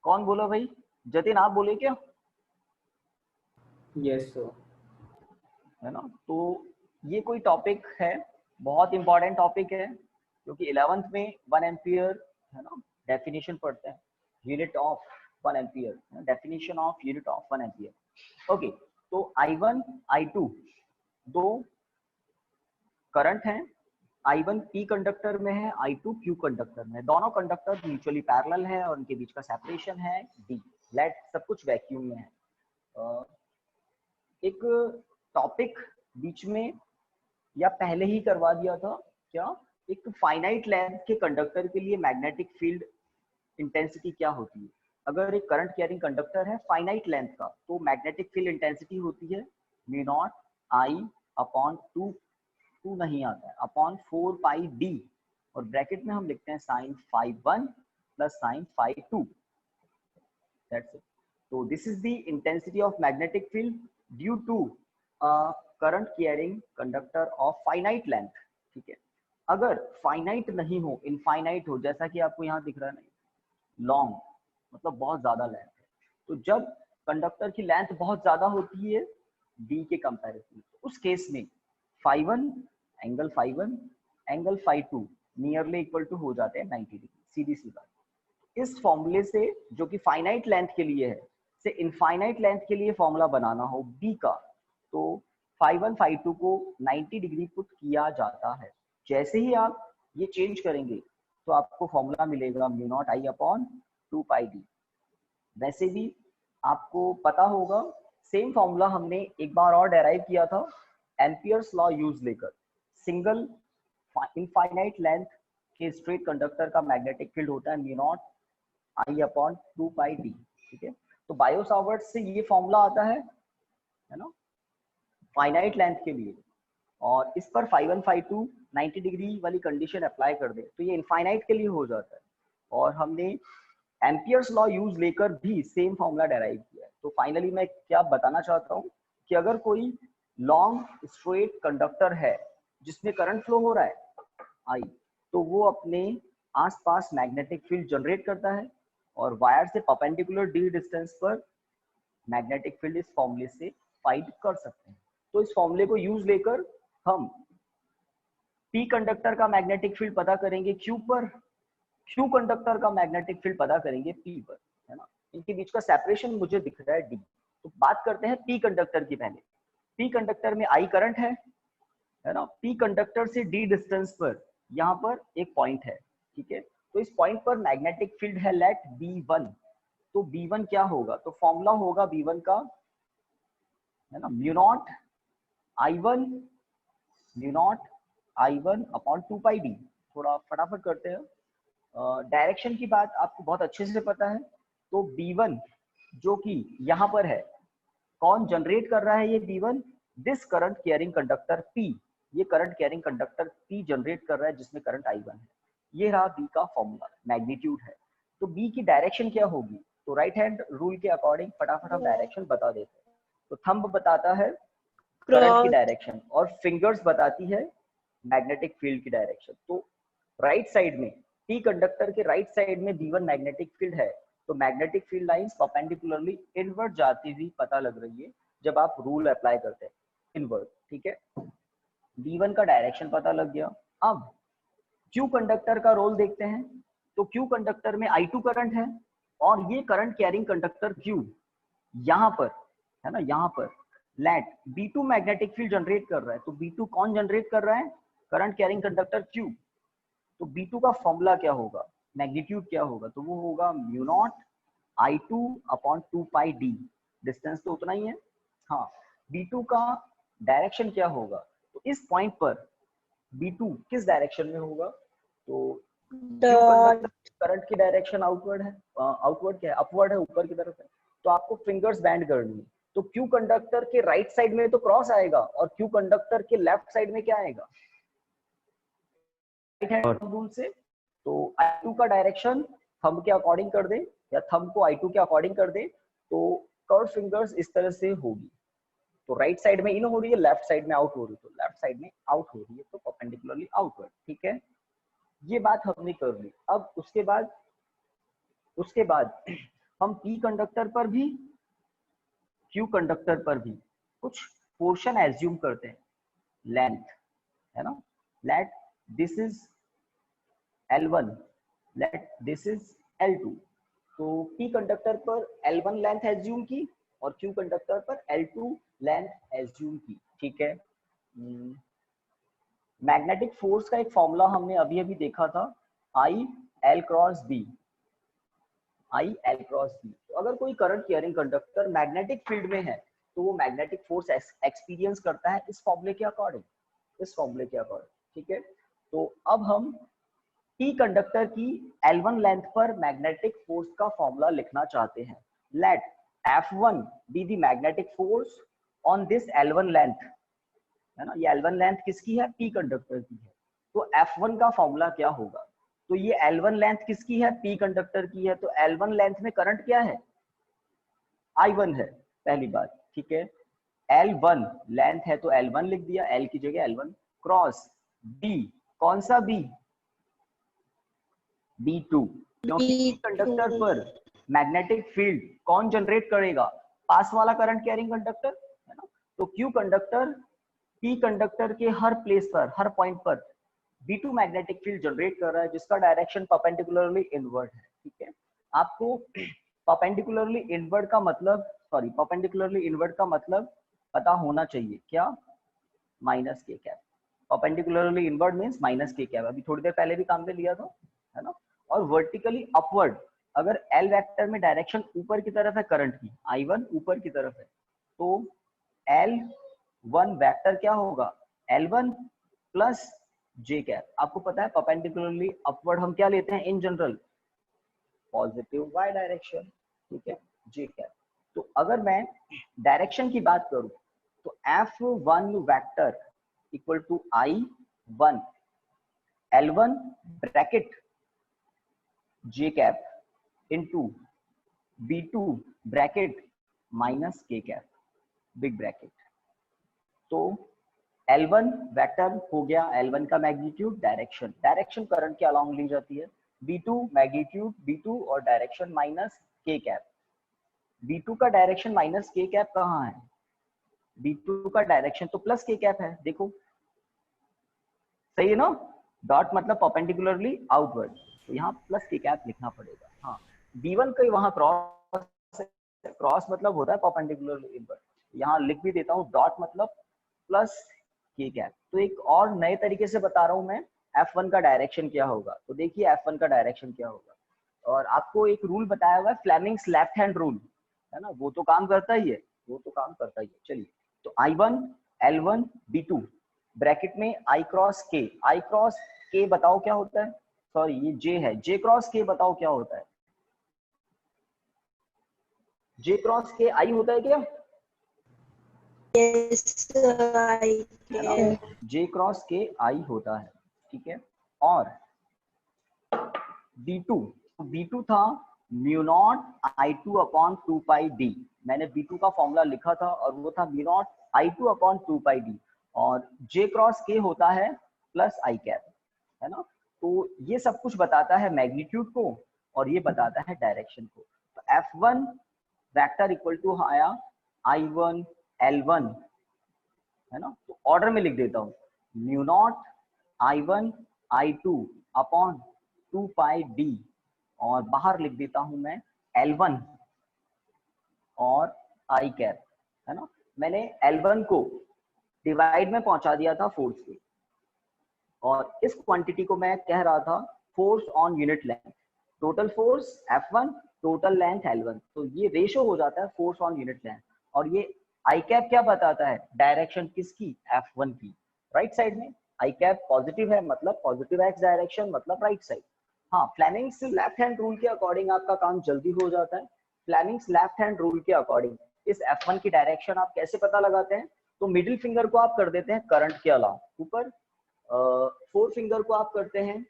Speaker 1: कौन बोला भाई, जतिन आप बोले क्या?
Speaker 5: Yes sir.
Speaker 1: है ना। तो ये कोई टॉपिक है, बहुत इंपॉर्टेंट टॉपिक है, क्योंकि 11th में 1 एम्पियर है ना डेफिनेशन पढ़ते हैं, unit of 1 ampere, definition of unit of 1 ampere. Okay, तो I1 I2 दो करंट हैं, I1 P कंडक्टर में है, I2 Q कंडक्टर में, दोनों कंडक्टर म्यूचुअली पैरेलल है और उनके बीच का सेपरेशन है D, लेट सब कुछ वैक्यूम में है। एक टॉपिक बीच में या पहले ही करवा दिया था क्या, एक फाइनाइट लेंथ के कंडक्टर के लिए मैग्नेटिक फील्ड इंटेंसिटी क्या होती है? अगर एक करंट कैरिंग कंडक्टर है फाइनाइट लेंथ का, तो मैग्नेटिक फील्ड इंटेंसिटी होती है म्यू नॉट आई अपॉन 2 नहीं आता है अपॉन 4 पाई डी, और ब्रैकेट में हम लिखते हैं sine phi 1 plus sine phi 2। That's it. तो this is the intensity of magnetic field due to current carrying conductor of finite length. ठीक है, अगर फाइनाइट नहीं हो, इनफाइनाइट हो, जैसा कि आपको यहाँ दिख रहा है, नहीं लॉन्ग मतलब बहुत ज्यादा लेंथ है, तो जब कंडक्टर की लेंथ बहुत ज्यादा होती है डी के कंपैरिजन, तो उस केस में phi 1 angle phi 2 nearly equal to हो जाते हैं 90 डिग्री, सीधी सी बात। इस फॉर्मूले से जो कि फाइनाइट लेंथ के लिए है, से इनफाइनाइट लेंथ के लिए फॉर्मूला बनाना हो बी का, तो फाई 1 फाई 2 को 90 डिग्री पुट किया जाता है। जैसे ही आप ये चेंज करेंगे तो आपको फॉर्मूला मिलेगा mu not I upon 2 pi D. वैसे भी आपको पता होगा, सेम फॉर्मूला हमने एक बार और डेराइव किया था एम्पियर्स लॉ यूज लेकर। सिंगल इनफाइनाइट लेंथ के स्ट्रेट कंडक्टर का मैग्नेटिक फील्ड होता है mu not I upon 2 pi D. ठीक है, तो बायो-सावर्ट से ये फॉर्मूला आता है ना, फाइनाइट लेंथ के लिए, और इस पर फाई 1 फाई 2 90 डिग्री वाली कंडीशन अप्लाई कर दे तो ये इनफाइनाइट के लिए हो जाता है। और हमने एम्पियर्स लॉ यूज लेकर भी सेम फॉर्मूला डेराइव किया है। तो फाइनली मैं क्या बताना चाहता हूँ कि अगर कोई लॉन्ग स्ट्रेट कंडक्टर है जिसमें करंट फ्लो हो रहा है आई, तो वो अपने आसपास मैग्नेटिक फील्ड जनरेट करता है, और वायर से परपेंडिकुलर डी डिस्टेंस पर मैग्नेटिक फील्ड इस फॉर्मूले से फाइंड कर सकते हैं। तो इस फॉर्मूले को यूज लेकर हम पी कंडक्टर का मैग्नेटिक फील्ड पता करेंगे क्यू पर, क्यू कंडक्टर का मैग्नेटिक फील्ड पता करेंगे पी पर, है ना। इनके बीच का सेपरेशन मुझे दिख रहा है डी। तो बात करते हैं पी कंडक्टर की पहले। पी कंडक्टर में आई करंट है ना। पी कंडक्टर से डी डिस्टेंस पर यहाँ पर एक पॉइंट है, ठीक है। तो इस पॉइंट पर मैग्नेटिक फील्ड है लेट B1। तो B1 क्या होगा, तो फॉर्मूला होगा B1 का, है ना, म्यू नॉट I1 अपॉन 2 पाई डी। थोड़ा फटाफट करते हैं। डायरेक्शन की बात आपको बहुत अच्छे से पता है। तो B1 जो कि यहाँ पर है, कौन जनरेट कर रहा है ये B1? This current carrying conductor P। ये current carrying conductor P generate कर रहा है जिसमें करंट I1 है। ये रहा B का फॉर्मूला, मैग्नीट्यूड है। तो B की डायरेक्शन क्या होगी, तो राइट हैंड रूल के अकॉर्डिंग फटाफट हम डायरेक्शन बता देते हैं। तो थंब बताता है करंट की डायरेक्शन और फिंगर्स बताती है मैग्नेटिक फील्ड की डायरेक्शन। तो राइट साइड में P कंडक्टर के राइट साइड में B1 मैग्नेटिक फील्ड है, तो magnetic field lines perpendicularly inward जाती हुई पता लग रही है जब आप रूल अप्लाई करते हैं इनवर्ट, ठीक है। B1 का डायरेक्शन पता लग गया। अब Q कंडक्टर का रोल देखते हैं। तो Q कंडक्टर में I2 करंट है और ये करंट कैरिंग कंडक्टर Q यहाँ पर है ना, यहाँ पर late B2 magnetic field generate कर रहा है। तो B2 कौन जनरेट कर रहा है, करंट कैरिंग कंडक्टर Q। तो B2 का फॉर्मूला क्या होगा, मैग्नीट्यूड क्या होगा, तो वो होगा म्यू नॉट I2 अपॉन 2 पाई डी। डिस्टेंस तो उतना ही है। हाँ, B2 का डायरेक्शन क्या होगा, तो इस पॉइंट पर B2 किस डायरेक्शन में होगा, तो करंट की डायरेक्शन आउटवर्ड है, आउटवर्ड क्या है, अपवर्ड है, ऊपर की तरफ है। तो आपको फिंगर्स बैंड करनी है। तो Q कंडक्टर के राइट साइड में तो क्रॉस आएगा और Q कंडक्टर के लेफ्ट साइड में क्या आएगा, राइट हैंड रूल से। तो I2 का डायरेक्शन थंब के अकॉर्डिंग कर दे या थंब को I2 के अकॉर्डिंग कर दे, तो कर्व फिंगर्स इस तरह से होगी। तो राइट साइड में इन हो रही है, लेफ्ट साइड में आउट हो रही है, तो लेफ्ट साइड में आउट हो रही है, तो परपेंडिकुलरली आउटवर्ड, ठीक है। ये बात हमने कर ली। अब उसके बाद हम P कंडक्टर पर भी Q कंडक्टर पर भी कुछ पोर्शन एज्यूम करते हैं, लेंथ है ना, late this is L1, late this is L2। तो P कंडक्टर पर L1 लेंथ एज्यूम की और Q कंडक्टर पर L2 लेंथ एज्यूम की, ठीक है। मैग्नेटिक फोर्स का एक फॉर्मूला हमने अभी अभी देखा था, I L × B। तो अगर कोई current carrying conductor magnetic field में है तो वो मैग्नेटिक फोर्स एक्सपीरियंस करता है इस फॉर्मूले के अकॉर्डिंग, ठीक है। तो अब हम P कंडक्टर की L1 लेंथ पर मैग्नेटिक फोर्स का फॉर्मूला लिखना चाहते हैं। Let F1 be the magnetic force on this L1 length, है ना, ये L1 लेंथ किसकी है? P कंडक्टर की है। तो F1 का फॉर्मूला क्या होगा? तो ये L1 लेंथ किसकी है? P कंडक्टर की है। तो L1 लेंथ में करंट क्या है? I1 है, पहली बात, ठीक है। L1 लेंथ है तो L1 लिख दिया, L की जगह L1 क्रॉस B, कौन सा B? B2, क्योंकि P कंडक्टर पर मैग्नेटिक फील्ड कौन जनरेट करेगा? पास वाला करंट कैरिंग कंडक्टर, है ना। तो Q कंडक्टर P कंडक्टर के हर प्लेस पर, हर पॉइंट पर B2 मैग्नेटिक फील्ड जनरेट कर रहा है, जिसका डायरेक्शन परपेंडिकुलरली इनवर्ड है, ठीक है। आपको परपेंडिकुलरली इनवर्ड का मतलब, सॉरी, परपेंडिकुलरली इनवर्ड का मतलब पता होना चाहिए, क्या? Minus k cap. Perpendicularly inward means minus k cap, अभी थोड़ी देर पहले भी काम में लिया था, है ना। और वर्टिकली अपवर्ड, अगर L वेक्टर में डायरेक्शन ऊपर की तरफ है करंट की, I1 ऊपर की तरफ है, तो L1 वेक्टर क्या होगा? L1 प्लस जे कैप। आपको पता है परपेंडिकुलरली अपवर्ड हम क्या लेते हैं in general? Positive y direction, ठीक है, जे कैप। तो अगर मैं डायरेक्शन की बात करूं तो F1 vector equal to I1 L1 bracket j cap into B2 bracket minus k cap, big bracket. तो L1 वेक्टर हो गया, L1 का मैग्नीट्यूड, डायरेक्शन, डायरेक्शन करंट के अलोंग ली जाती है। B2 मैग्नीट्यूड, B2 और direction minus k cap. B2 का डायरेक्शन माइनस के कैप कहाँ है? B2 का डायरेक्शन तो प्लस के कैप है, देखो सही है ना। डॉट मतलब परपेंडिकुलरली आउटवर्ड, तो यहाँ प्लस के कैप लिखना पड़ेगा। हाँ, B1 का वहाँ क्रॉस, क्रॉस मतलब होता है परपेंडिकुलरली इनवर्ड, यहाँ लिख भी देता हूँ, डॉट मतलब प्लस के कैप। तो एक और नए तरीके से बता रहा हूँ मैं, F1 का डायरेक्शन क्या होगा। तो देखिए F1 का डायरेक्शन क्या होगा, और आपको एक रूल बताया हुआ है, फ्लेमिंग्स लेफ्ट हैंड रूल, है ना, वो तो काम करता ही है, वो तो काम करता ही है। चलिए, तो I1 L1 B2 ब्रैकेट में I क्रॉस के बताओ क्या होता है? सॉरी, ये J है, J क्रॉस के बताओ क्या होता है? J क्रॉस के I होता है क्या?
Speaker 4: Yes, I can.
Speaker 1: J cross के I होता है, ठीक है। और B2, तो B2 था म्यू नॉट I2 अपॉन 2 पाई D। मैंने B2 का फॉर्मूला लिखा था और वो था म्यू नॉट I2 अपॉन 2 पाई D। और J क्रॉस के होता है प्लस I कैप, है ना। तो ये सब कुछ बताता है मैग्नीट्यूड को और ये बताता है डायरेक्शन को। तो F1 वेक्टर इक्वल टू आया I1 L1, है ना। तो ऑर्डर में लिख देता हूँ, mu naught I1 I2 upon 2 पाई D, और बाहर लिख देता हूं मैं L1 और I कैप, है ना। मैंने L1 को डिवाइड में पहुंचा दिया था फोर्स के, और इस क्वांटिटी को मैं कह रहा था force on unit length. Total force F1, total length L1, तो ये रेशो हो जाता है फोर्स ऑन यूनिट लेंथ। और ये I कैप क्या बताता है? डायरेक्शन किसकी? F1 की, राइट साइड में। I कैप पॉजिटिव है मतलब पॉजिटिव एक्स डायरेक्शन, मतलब राइट साइड। हाँ, फ्लेमिंग्स लेफ्ट हैंड रूल के अकॉर्डिंग आपका काम जल्दी हो जाता है। फ्लेमिंग्स लेफ्ट हैंड रूल के अकॉर्डिंग इस F1 की डायरेक्शन आप कैसे पता लगाते हैं? तो मिडिल फिंगर को आप कर देते हैं करंट के अलावा ऊपर, फोर फिंगर को आप करते हैं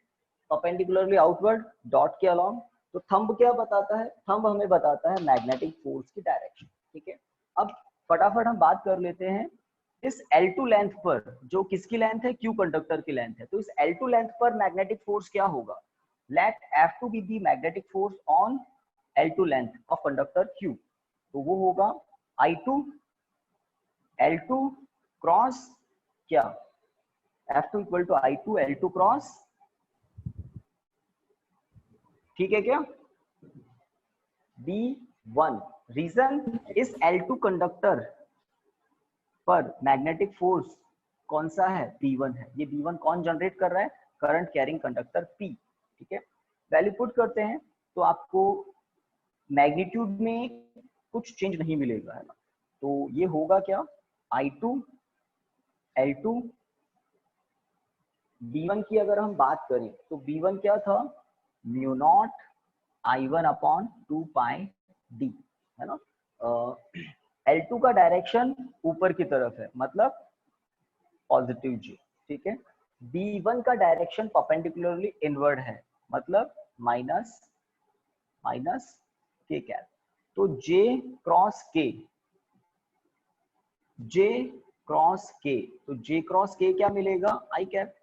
Speaker 1: परपेंडिकुलरली आउटवर्ड डॉट के अलोंग। तो थंब क्या बताता है? थंब हमें बताता है मैग्नेटिक फोर्स की डायरेक्शन, ठीक है। अब फटाफट हम बात कर लेते हैं इस L2 लेंथ पर, जो किसकी लेंथ है? Q कंडक्टर की लेंथ है। तो इस L2 लेंथ पर मैग्नेटिक फोर्स क्या होगा? Let F2 be the magnetic force on L2 length of conductor Q। तो वो होगा I2 L2 क्रॉस क्या? F2 equal to I2 L2 cross, ठीक है क्या? B1। रीजन, इस L2 कंडक्टर पर मैग्नेटिक फोर्स कौन सा है? B1 है। ये B1 कौन जनरेट कर रहा है? करंट कैरिंग कंडक्टर P, ठीक है। वैल्यू पुट करते हैं तो आपको मैग्नीट्यूड में कुछ चेंज नहीं मिलेगा, है ना। तो ये होगा क्या? I2 L2 B1 की अगर हम बात करें तो B1 क्या था, म्यू नॉट I1 अपॉन 2 पाई डी, है ना। L2 का डायरेक्शन ऊपर की तरफ है, मतलब पॉजिटिव जी, ठीक है। B1 का डायरेक्शन परपेंडिकुलरली इनवर्ड है, मतलब माइनस माइनस के कैप। तो J cross K, J cross K, तो J क्रॉस K क्या मिलेगा, आई कैप।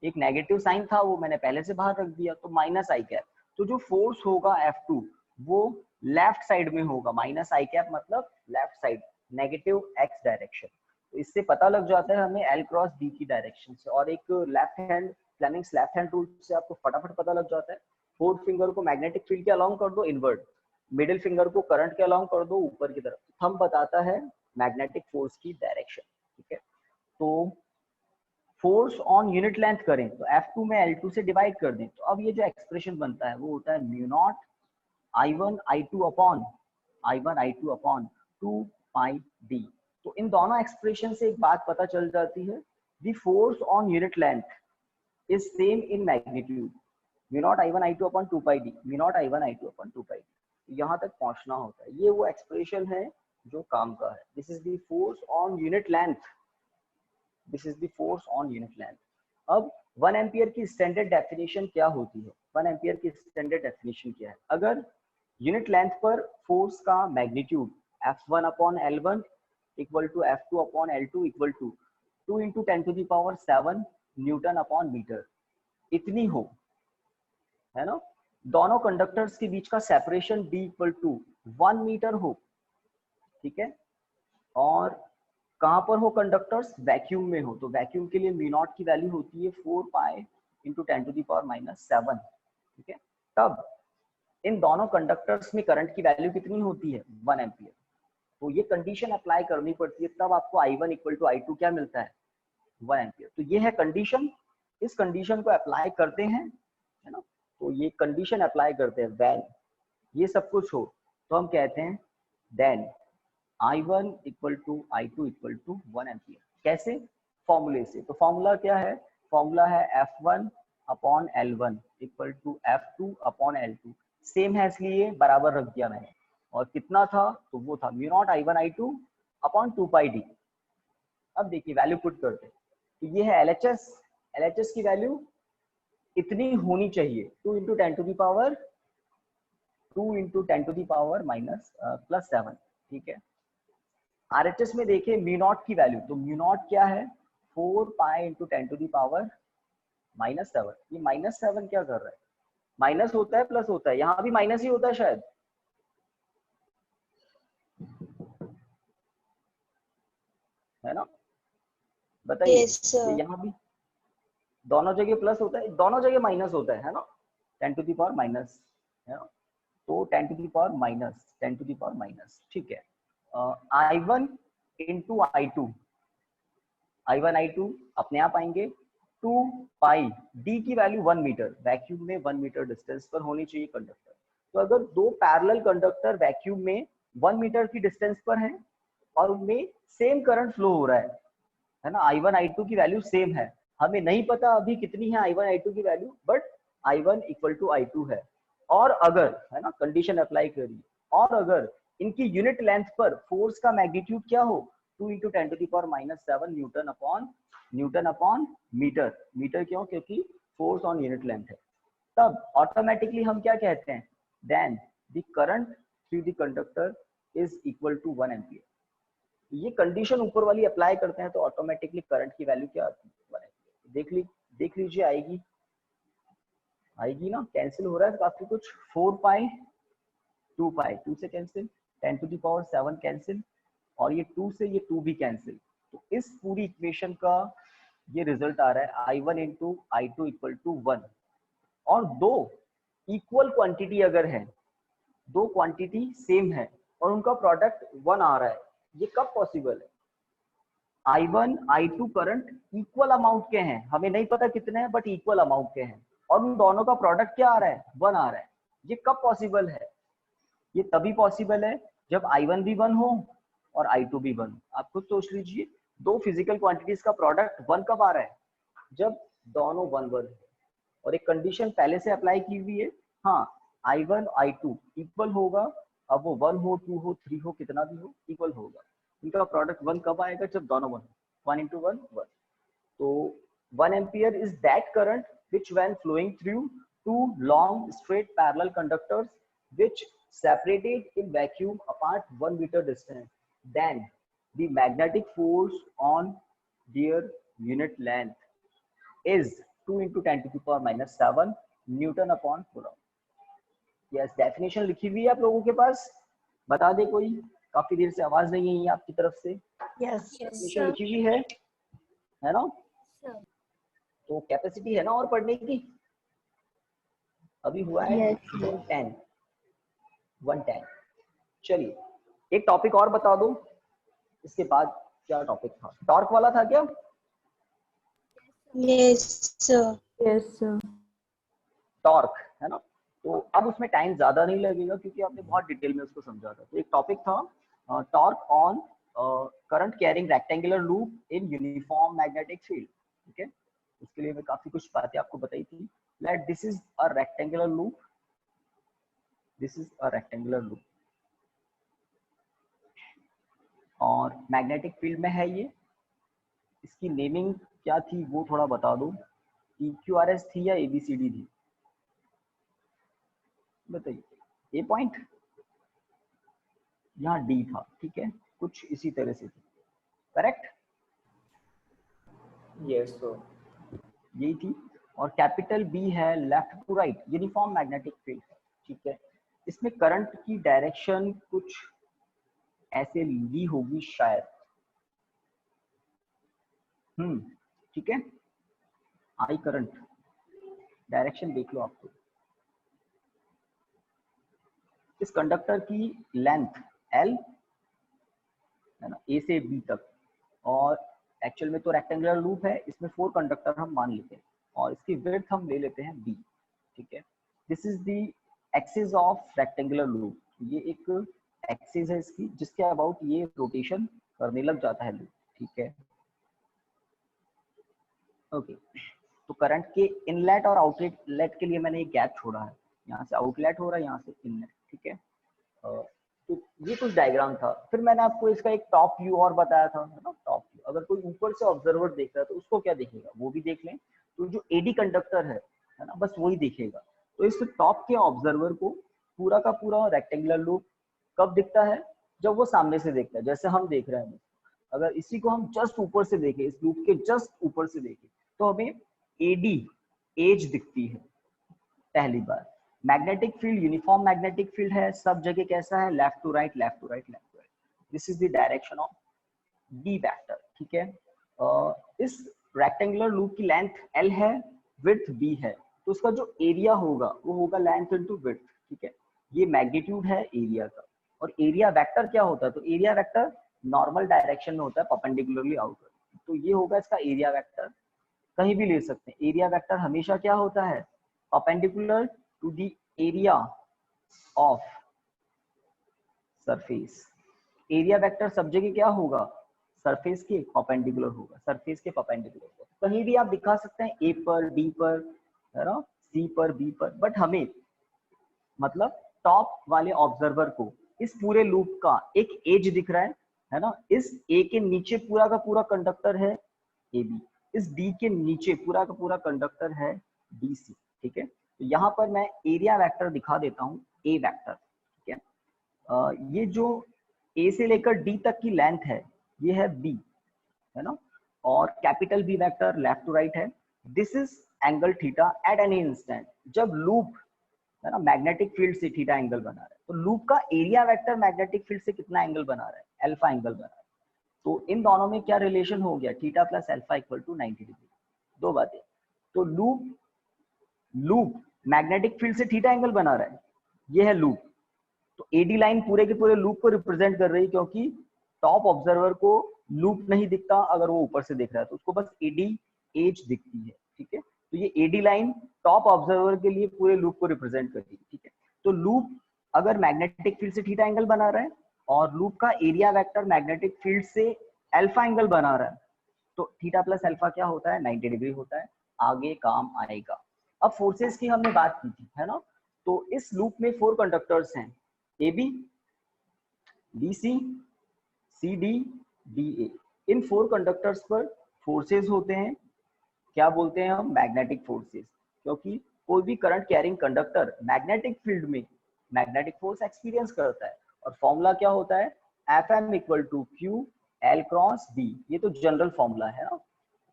Speaker 1: एक नेगेटिव साइन था वो मैंने पहले से बाहर रख दिया, तो माइनस आई कैप। तो जो फोर्स होगा F2 वो लेफ्ट साइड में होगा, माइनस आई कैप मतलब left side, negative x direction. तो इससे पता लग जाता है हमें L क्रॉस B की डायरेक्शन से। और एक left hand Fleming's left hand rule से आपको फटाफट पता लग जाता है। फोर्थ फिंगर को मैग्नेटिक फील्ड के अलाउंग कर दो इनवर्ड, मिडिल फिंगर को करंट के अलाउंग कर दो ऊपर की तरफ, थंब बताता है मैग्नेटिक फोर्स की डायरेक्शन, ठीक है। तो फोर्स ऑन यूनिट लेंथ करें तो F2 में L2 से डिवाइड कर दें, तो अब ये जो एक्सप्रेशन बनता है वो होता है mu naught I1 I2 upon 2 पाई डी। तो इन दोनों एक्सप्रेशन से एक बात पता चल जाती है, the force on unit length is same in magnitude, mu naught I1 I2 upon 2 pi D, mu naught I1 I2 upon 2 pi D. यहाँ तक पहुंचना होता है, ये वो एक्सप्रेशन है जो काम का है। This is the force on unit length, this is the force on unit length. अब 1 एम्पियर की स्टैंडर्ड डेफिनेशन क्या होती है, 1 एम्पियर की स्टैंडर्ड डेफिनेशन क्या है, अगर यूनिट लेंथ पर फोर्स का magnitude F1 upon L1 equal to F2 upon L2 equal to 2 into 10 to the power 7 newton upon metre इतनी हो, है ना। दोनों कंडक्टर्स के बीच का separation D equal to 1 metre हो, ठीक है। और कहां पर हो कंडक्टर्स, वैक्यूम में हो, तो वैक्यूम के लिए म्यू नॉट की वैल्यू होती है 4 pi into 10 to the power -7, ठीक है। तब इन दोनों कंडक्टर्स में करंट की वैल्यू कितनी होती है, 1 एम्पियर। तो ये कंडीशन अप्लाई करनी पड़ती है, तब आपको I1 इक्वल टू I2 क्या मिलता है, 1 एम्पियर। तो ये है कंडीशन, इस कंडीशन को अप्लाई करते हैं, है ना। तो ये कंडीशन अप्लाई करते हैं, व्हेन ये सब कुछ हो तो हम कहते हैं then I1 equal to I2 equal to 1 ampere. कैसे, फॉर्मूले से। तो फॉर्मूला क्या है, फॉर्मूला है F1 upon L1 equal to F2 upon L2, same है इसलिए बराबर रख दिया मैंने। और कितना था, तो वो था mu naught I1 I2 upon 2 पाई डी। अब देखिए वैल्यू पुट करते हैं, तो ये है LHS, LHS की वैल्यू इतनी होनी चाहिए 2 इंटू 10 टू दी पावर -+7, ठीक है। RHS में देखिए म्यू नॉट की वैल्यू, तो म्यू नॉट क्या है 4 pi into 10 to the power -7। ये -7 क्या कर रहा है, माइनस होता है प्लस होता है, यहाँ भी माइनस ही होता है शायद, है ना, बताइए।
Speaker 4: Yes, sir.
Speaker 1: यहाँ भी दोनों जगह प्लस होता है, दोनों जगह माइनस होता है ना, 10 टू दी पावर माइनस, है ना। तो 10 to the power minus 10 to the power minus, ठीक है। I1 into I2, I1 I2 अपने आप आएंगे, 2 पाई डी की वैल्यू 1 मीटर, वैक्यूम में 1 मीटर डिस्टेंस पर होनी चाहिए कंडक्टर। तो अगर दो पैरेलल कंडक्टर वैक्यूम में 1 मीटर की डिस्टेंस पर हैं और उनमें सेम करंट फ्लो हो रहा है ना, I1 I2 की वैल्यू सेम है, हमें नहीं पता अभी कितनी है I1 I2 की value, but I1 equal to I2 है। और अगर, है ना, कंडीशन अप्लाई करिए, और अगर इनकी यूनिट लेंथ पर फोर्स का मैग्नीट्यूड क्या हो, 2 into 10 to the power -7 newton upon metre. Metre क्यों, क्योंकि फोर्स ऑन यूनिट लेंथ है। तब ऑटोमेटिकली हम क्या कहते हैं, then the current through the conductor is equal to 1 ampere. ये कंडीशन ऊपर वाली अप्लाई करते हैं तो ऑटोमेटिकली करंट की वैल्यू क्या आती है, 1 एम्पियर। देख लीजिए आएगी ना, कैंसिल हो रहा है काफी कुछ, 4 पाई 2 पाई 2 से cancel, 10 to the power 7 cancel, और ये 2 से ये 2 भी कैंसिल। तो इस पूरी इक्वेशन का ये रिजल्ट आ रहा है I1 into I2 equal to 1। और दो इक्वल क्वांटिटी अगर है, दो क्वांटिटी सेम है और उनका प्रोडक्ट 1 आ रहा है, ये कब पॉसिबल है, I1 I2 current equal amount के हैं, हमें नहीं पता कितने हैं बट इक्वल अमाउंट के हैं, और उन दोनों का प्रोडक्ट क्या आ रहा है, 1 आ रहा है। ये कब पॉसिबल है, ये तभी पॉसिबल है जब I1 भी 1 हो और I2 भी 1। आप खुद सोच लीजिए, दो फिजिकल क्वांटिटीज का प्रोडक्ट 1 कब आ रहा है, जब दोनों 1 1 है और एक कंडीशन पहले से अप्लाई की हुई है, हाँ I1 I2 इक्वल होगा, अब वो 1 हो 2 हो 3 हो कितना भी हो इक्वल होगा, इनका प्रोडक्ट 1 कब आएगा, जब दोनों 1 1 into 1 1। तो 1 ampere is that current which when flowing through two long straight parallel conductors which separated in vacuum apart 1 meter distance, then the magnetic force on their unit length is 2 into 10 to the power minus 7 Newton upon Coulomb। Yes definition लिखी हुई है आप लोगों के पास, बता दे कोई, काफी देर से आवाज नहीं आई है आपकी तरफ से।
Speaker 4: Yes.
Speaker 1: डेफिनेशन लिखी हुई है ना? तो कैपेसिटी है ना और पढ़ने की, अभी हुआ है 110। चलिए एक टॉपिक और बता दो, इसके बाद क्या टॉपिक था, टॉर्क वाला था क्या?
Speaker 4: Yes, sir.
Speaker 6: Yes, sir.
Speaker 1: Torque है ना, तो अब उसमें टाइम ज्यादा नहीं लगेगा क्योंकि आपने बहुत डिटेल में उसको समझा था। तो एक टॉपिक था torque on current carrying rectangular loop in uniform magnetic field. ठीक है, उसके लिए मैं काफी कुछ बातें आपको बताई थी। Late this is a rectangular loop, this is a rectangular loop और मैग्नेटिक फील्ड में है ये। इसकी नेमिंग क्या थी वो थोड़ा बता दो, EQRS थी या ABCD थी, बताइए। ए पॉइंट, यहाँ डी था, ठीक है, कुछ इसी तरह से थी, करेक्ट?
Speaker 5: यस सर,
Speaker 1: यही थी। और कैपिटल बी है left to right uniform magnetic field है। ठीक है, इसमें करंट की डायरेक्शन कुछ ऐसे ली होगी शायद, ठीक है, आई करंट डायरेक्शन देख लो आपको। इस कंडक्टर की लेंथ L है ना, A से B तक, और एक्चुअल में तो रेक्टेंगुलर लूप है, इसमें 4 कंडक्टर हम मान लेते हैं और इसकी विड्थ हम ले लेते हैं B। ठीक है, this is the axis of rectangular loop, ये एक एक्सिस है इसकी जिसके अबाउट ये रोटेशन करने लग जाता है लूप। ठीक है, ओके, तो करंट के इनलेट और आउटलेट के लिए मैंने एक गैप छोड़ा है, यहाँ से आउटलेट हो रहा है, यहाँ से इनलेट। ठीक है, तो ये कुछ डायग्राम था। फिर मैंने आपको इसका एक टॉप व्यू और बताया था, है ना, टॉप व्यू। अगर कोई ऊपर से ऑब्जर्वर देख रहा है तो उसको क्या दिखेगा, वो भी देख लें। तो जो एडी कंडक्टर है ना, बस वही दिखेगा। तो इस टॉप के ऑब्जर्वर को पूरा का पूरा रेक्टेंगुलर लूप कब दिखता है, जब वो सामने से देखता है, जैसे हम देख रहे हैं। अगर इसी को हम जस्ट ऊपर से देखें, इस लूप के जस्ट ऊपर से देखें, तो हमें एडी एज दिखती है पहली बार। Magnetic field uniform magnetic field है, सब जगह कैसा है, left to right left to right left to right. This is the direction of B vector. ठीक है, इस रेक्टेंगुलर लूप की लेंथ L है, विड्थ B है, तो उसका जो एरिया होगा वो होगा लेंथ इनटू विड्थ। ठीक है, ये मैग्नीट्यूड है एरिया का। और एरिया वेक्टर क्या होता है, तो एरिया वेक्टर नॉर्मल डायरेक्शन में होता है, परपेंडिकुलरली आउटवर्ड। तो ये होगा इसका एरिया वेक्टर, कहीं भी ले सकते हैं। एरिया वेक्टर हमेशा क्या होता है, perpendicular to the area of surface. Area vector सब जगह क्या होगा, सरफेस के परपेंडिकुलर होगा, सरफेस के परपेंडिकुलर होगा। कहीं भी आप दिखा सकते हैं, ए पर, डी पर, है ना, सी पर, बी पर, बट हमें मतलब टॉप वाले ऑब्जर्वर को इस पूरे लूप का एक एज दिख रहा है ना। इस ए के नीचे पूरा का पूरा कंडक्टर है ए बी, इस डी के नीचे पूरा का पूरा कंडक्टर है डी सी। ठीक है, तो यहाँ पर मैं एरिया वेक्टर दिखा देता हूँ, ए वेक्टर। ठीक है, ये जो ए से लेकर डी तक की लेंथ है ये है बी, है ना, और capital B vector left to right है। This is angle theta at any instant, जब लूप है ना मैग्नेटिक फील्ड से थीटा एंगल बना रहा है, तो लूप का एरिया वेक्टर मैग्नेटिक फील्ड से कितना एंगल बना रहा है, अल्फा एंगल बना रहा है। तो इन दोनों में क्या रिलेशन हो गया, theta plus alpha equal to 90 degree. दो बातें, तो लूप मैग्नेटिक फील्ड से थीटा एंगल बना रहा है, ये है लूप। तो एडी लाइन पूरे के पूरे लूप को रिप्रेजेंट कर रही है, क्योंकि टॉप ऑब्जर्वर को लूप नहीं दिखता अगर वो ऊपर से देख रहा है, तो उसको बस एडी एज दिखती है। ठीक है, तो ये एडी लाइन टॉप ऑब्जर्वर के लिए पूरे लूप को रिप्रेजेंट करती है। ठीक है, तो लूप अगर मैग्नेटिक फील्ड से थीटा एंगल बना रहा है और लूप का एरिया वेक्टर मैग्नेटिक फील्ड से अल्फा एंगल बना रहा है, तो थीटा प्लस अल्फा क्या होता है, 90 डिग्री होता है। आगे काम आएगा। अब फोर्सेस की हमने बात की थी, है ना। तो इस लूप में 4 कंडक्टर्स हैं, A B, B C, C D, D A. इन 4 कंडक्टर्स पर फोर्सेस होते हैं, क्या बोलते हैं हम, मैग्नेटिक फोर्सेस। क्योंकि कोई भी current carrying conductor magnetic field में मैग्नेटिक फोर्स एक्सपीरियंस करता है। और फॉर्मूला क्या होता है, F M equal to q l cross b. ये तो जनरल फॉर्मूला है ना,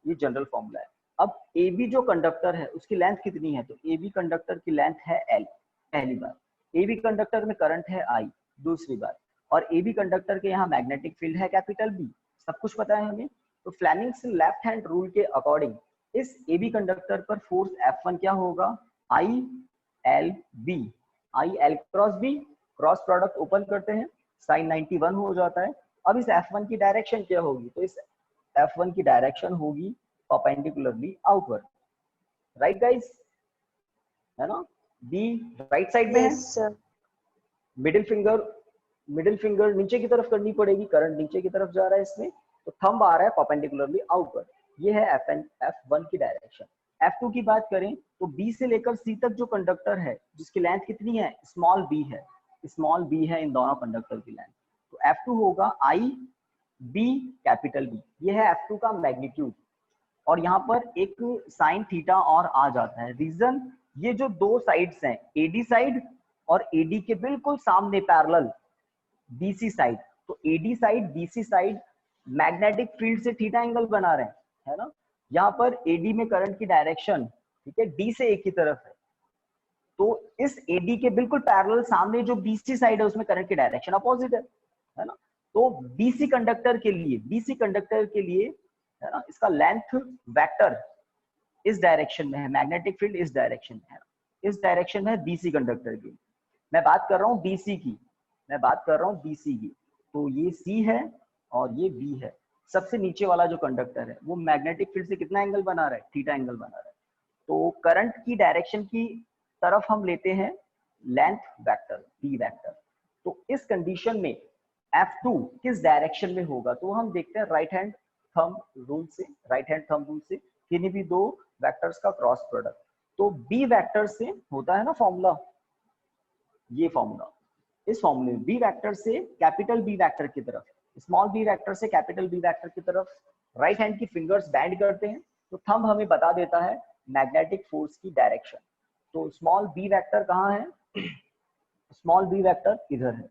Speaker 1: ये जनरल फॉर्मूला है। अब ए बी जो कंडक्टर है उसकी लेंथ कितनी है, तो ए बी कंडक्टर की लेंथ है एल, पहली बात। ए बी कंडक्टर में करंट है आई, दूसरी बात। और ए बी कंडक्टर के यहाँ मैग्नेटिक फील्ड है कैपिटल बी, सब कुछ पता है हमें। तो फ्लेमिंग्स लेफ्ट हैंड रूल के अकॉर्डिंग इस ए बी कंडक्टर पर फोर्स F1 क्या होगा, i l b, i l cross b, cross product open करते हैं, साइन 91 हो जाता है। अब इस F1 की डायरेक्शन क्या होगी, तो इस F1 की डायरेक्शन होगी परपेंडिकुलरली आउटवर्ड, राइट गाइस, है ना। बी राइट साइड में है,
Speaker 4: Yes, sir.
Speaker 1: मिडिल फिंगर नीचे की तरफ करनी पड़ेगी, करंट नीचे की तरफ जा रहा है इसमें, तो थंब आ रहा है परपेंडिकुलरली आउटवर्ड। ये है F1 की डायरेक्शन। F2 की बात करें तो B से लेकर C तक जो कंडक्टर है जिसकी लेंथ कितनी है, स्मॉल b है, स्मॉल b है इन दोनों कंडक्टर की लेंथ। तो F2 होगा I B कैपिटल B, ये है F2 का मैग्नीट्यूड। और यहाँ पर एक साइन थीटा और आ जाता है, रीजन ये जो दो साइड्स हैं AD साइड और AD के बिल्कुल सामने पैरेलल BC साइड, तो AD side BC side magnetic field से थीटा एंगल बना रहे हैं, है ना। यहाँ पर AD में करंट की डायरेक्शन, ठीक है, D से A की तरफ है, तो इस AD के बिल्कुल पैरेलल सामने जो BC साइड है उसमें करंट की डायरेक्शन अपोजिट है ना। तो BC कंडक्टर के लिए है ना, इसका लेंथ वेक्टर इस डायरेक्शन में है, मैग्नेटिक फील्ड इस डायरेक्शन में है, इस डायरेक्शन में है BC कंडक्टर की। मैं बात कर रहा हूँ BC की, तो ये C है और ये B है। सबसे नीचे वाला जो कंडक्टर है वो मैग्नेटिक फील्ड से कितना एंगल बना रहा है, थीटा एंगल बना रहा है। तो करंट की डायरेक्शन की तरफ हम लेते हैं लेंथ वेक्टर B वेक्टर। तो इस कंडीशन में F2 किस डायरेक्शन में होगा, तो हम देखते हैं राइट हैंड थंब रूल से किन्हीं भी दो वेक्टर्स का क्रॉस प्रोडक्ट। तो B वेक्टर से होता है ना फॉर्मूला, ये फॉर्मूला, इस फॉर्मूले में B वेक्टर से कैपिटल B वेक्टर की तरफ, स्मॉल b वेक्टर से कैपिटल B वेक्टर की तरफ राइट हैंड की फिंगर्स बैंड करते हैं, तो थंब हमें बता देता है मैग्नेटिक फोर्स की डायरेक्शन। तो स्मॉल b वेक्टर कहाँ है, स्मॉल b वेक्टर इधर है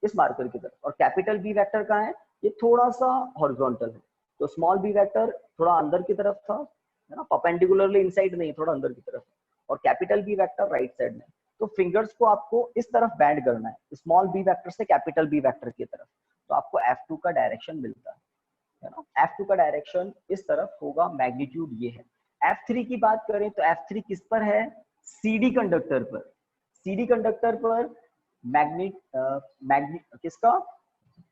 Speaker 1: इस मार्कर की तरफ, और कैपिटल B वेक्टर कहाँ है, ये थोड़ा सा हॉरिजॉन्टल है। तो स्मॉल b वेक्टर थोड़ा अंदर की तरफ था, है ना, परपेंडिकुलरली इनसाइड नहीं, थोड़ा अंदर की तरफ, और capital B vector right side में। तो फिंगर्स को आपको इस तरफ बैंड करना है, स्मॉल b वेक्टर से कैपिटल B वेक्टर की तरफ, तो आपको F2 का डायरेक्शन मिलता है ना। F2 का डायरेक्शन इस तरफ होगा, मैग्नीट्यूड ये है। F3 की बात करें तो F3 किस पर है, CD कंडक्टर पर। CD कंडक्टर पर किसका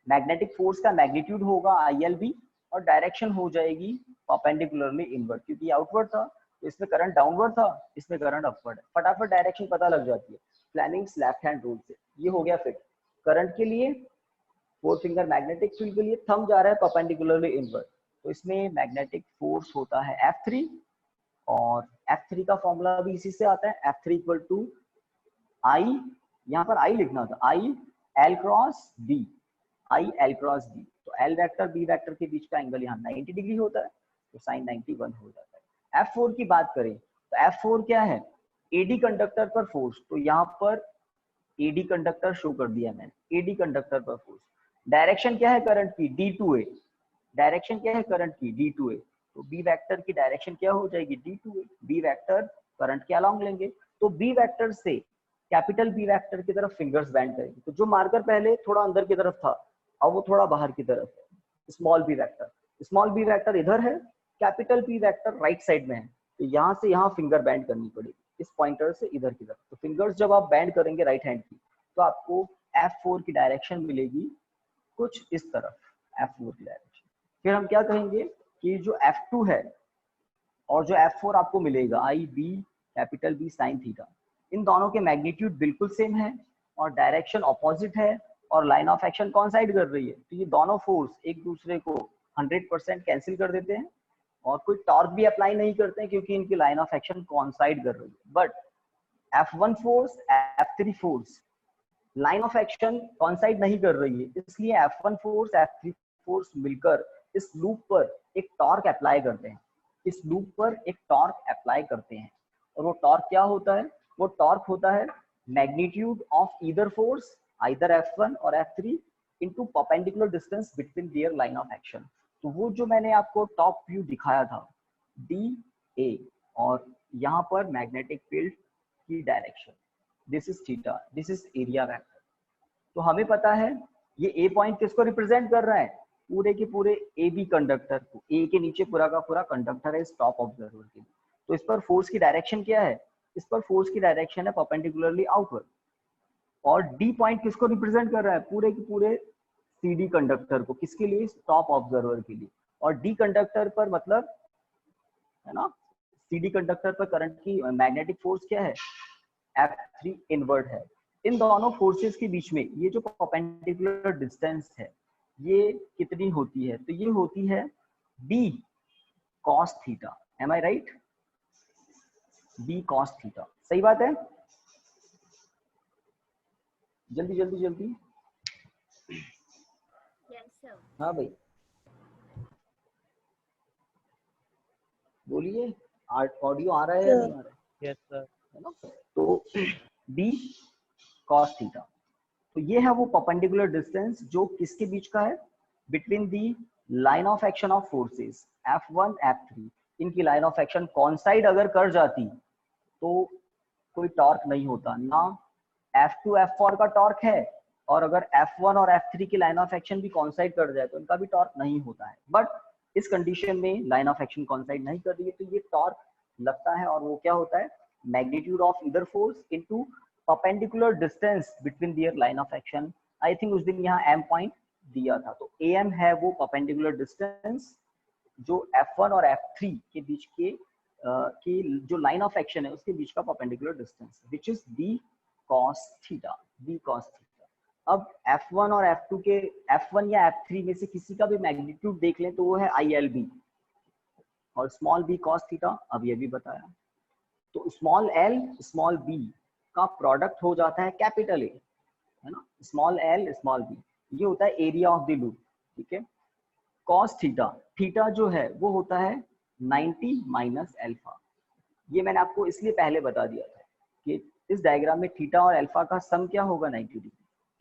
Speaker 1: मैग्नेटिक फोर्स का मैग्नीट्यूड होगा ILB, और डायरेक्शन हो जाएगी परपेंडिकुलरली इनवर्ड, क्योंकि आउटवर्ड था तो इसमें करंट डाउनवर्ड था, इसमें करंट अपवर्ड है। फटाफट डायरेक्शन पता लग जाती है फ्लेमिंग्स लेफ्ट हैंड रूल से। ये हो गया फिट करंट के लिए, 4 फिंगर मैग्नेटिक फील्ड के लिए थंब जा रहा है परपेंडिकुलरली इनवर्ड, तो इसमें मैग्नेटिक फोर्स होता है F3, और F3 का फॉर्मूला भी इसी से आता है, F3 इक्वल टू I, यहाँ पर I लिखना था, I L क्रॉस B, तो L वेक्टर B वेक्टर के बीच का एंगल यहाँ 90 डिग्री होता है, तो साइन 91 हो जाता है। F4 की बात करें तो F4 क्या है, AD कंडक्टर पर फोर्स, तो यहाँ पर AD कंडक्टर शो कर दिया मैंने, AD कंडक्टर पर फोर्स। डायरेक्शन क्या है करंट की, D2A, डायरेक्शन क्या है करंट की, D2A, तो B वेक्टर की डायरेक्शन क्या हो जाएगी, D2A। B वेक्टर करंट के अलोंग लेंगे, तो B वेक्टर से कैपिटल B वेक्टर की तरफ फिंगर्स बैंड करेंगे। तो जो मार्कर पहले थोड़ा अंदर की तरफ था अब वो थोड़ा बाहर की तरफ है, स्मॉल b वेक्टर इधर है, capital B vector right side में है, तो यहाँ से यहाँ फिंगर बैंड करनी पड़ेगी, इस पॉइंटर से इधर की तरफ। तो फिंगर्स जब आप बैंड करेंगे राइट हैंड की, तो आपको F4 की डायरेक्शन मिलेगी कुछ इस तरफ, F4 की डायरेक्शन। फिर हम क्या कहेंगे कि जो F2 है और जो F4 आपको मिलेगा IB capital B sine theta, इन दोनों के मैग्नीट्यूड बिल्कुल सेम है और डायरेक्शन ऑपोजिट है, और लाइन ऑफ एक्शन कौन साइड कर रही है, तो ये दोनों फोर्स एक दूसरे को 100% कैंसिल कर देते हैं, और कोई टॉर्क भी अप्लाई नहीं करते हैं क्योंकि इनकी लाइन ऑफ एक्शन कॉन्साइड कर रही है। But F1 force F3 force line of action कॉन्साइड नहीं कर रही है, इसलिए F1 फोर्स F3 फोर्स मिलकर इस लूप पर एक टॉर्क अप्लाई करते हैं, इस लूप पर एक टॉर्क अप्लाई करते हैं। और वो टॉर्क क्या होता है? वो टॉर्क होता है magnitude of either force, either F1 और F3 into perpendicular distance between their line of action. तो वो जो मैंने आपको टॉप व्यू दिखाया था DA, और यहाँ पर मैग्नेटिक फील्ड की direction, this is theta, this is area vector. तो हमें पता है ये ए पॉइंट किसको रिप्रेजेंट कर रहा है? पूरे के पूरे ए बी कंडक्टर को। ए के नीचे पूरा का पूरा कंडक्टर है स्टॉप ऑब्जर्वर के लिए। तो इस पर फोर्स की डायरेक्शन क्या है? इस पर फोर्स की डायरेक्शन है परपेंडिकुलरली आउटवर्ड। और डी पॉइंट किसको रिप्रेजेंट कर रहा है? पूरे के पूरे सी डी कंडक्टर को। किसके लिए? स्टॉप ऑब्जर्वर के लिए। और डी कंडक्टर पर मतलब है ना, सी डी कंडक्टर पर करंट की मैग्नेटिक फोर्स क्या है? F3 इनवर्ट है। इन दोनों फोर्सेस के बीच में ये जो परपेंडिकुलर डिस्टेंस है ये कितनी होती है? तो ये होती है B cos थीटा। एम आई राइट? B cos थीटा, सही बात है? जल्दी जल्दी जल्दी। हाँ भाई बोलिए, ऑडियो आ रहा है या नहीं आ रहा है?
Speaker 6: Yes sir.
Speaker 1: है ना? तो B cos थीटा, तो ये है वो परपेंडिकुलर डिस्टेंस जो किसके बीच का है? Between the line of action of forces F1 F3। इनकी लाइन ऑफ एक्शन कॉन्साइड अगर कर जाती तो कोई टॉर्क नहीं होता ना। F2 F4 का टॉर्क है, और अगर F1 और F3 की लाइन ऑफ एक्शन भी कॉन्साइड कर जाए तो इनका भी टॉर्क नहीं होता है। बट इस कंडीशन में लाइन ऑफ एक्शन कॉन्साइड नहीं कर रही है तो ये टॉर्क लगता है, और वो क्या होता है? Magnitude of either force into perpendicular distance between their line of action. I think उस दिन यहाँ M पॉइंट दिया था, तो AM है वो परपेंडिकुलर डिस्टेंस जो F1 और F3 के बीच के की जो लाइन ऑफ एक्शन है उसके बीच का perpendicular distance, which is B cos theta. B cos theta. अब F1 और F2 के F1 या F3 में से किसी का भी मैग्नीट्यूड देख लें तो वो है ILB, और स्मॉल b cos थीटा अब ये भी बताया। तो स्मॉल l स्मॉल b का प्रोडक्ट हो जाता है कैपिटल A, है ना? स्मॉल l स्मॉल b, ये होता है एरिया ऑफ द लूप। ठीक है। cos थीटा, थीटा जो है वो होता है 90 माइनस अल्फा। ये मैंने आपको इसलिए पहले बता दिया था कि इस डायग्राम में थीटा और अल्फा का सम क्या होगा? 90 डिग्री।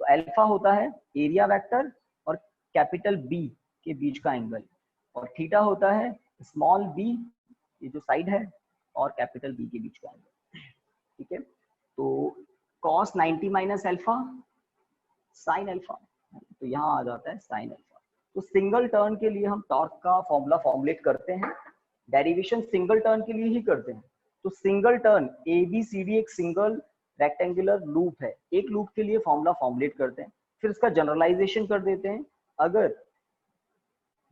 Speaker 1: तो अल्फा होता है एरिया वेक्टर और कैपिटल B के बीच का एंगल, और थीटा होता है स्मॉल b, ये जो साइड है, और कैपिटल B के बीच का एंगल। ठीक है। तो cos 90 minus alpha sine alpha, तो यहाँ आ जाता है साइन अल्फा। तो सिंगल टर्न के लिए हम टॉर्क का फॉर्मूला फॉर्मुलेट करते हैं, डेरिवेशन सिंगल टर्न के लिए ही करते हैं। तो सिंगल टर्न ABCD एक सिंगल रेक्टेंगुलर लूप है, एक लूप के लिए फॉर्मूला फॉर्मुलेट करते हैं, फिर उसका जनरलाइजेशन कर देते हैं अगर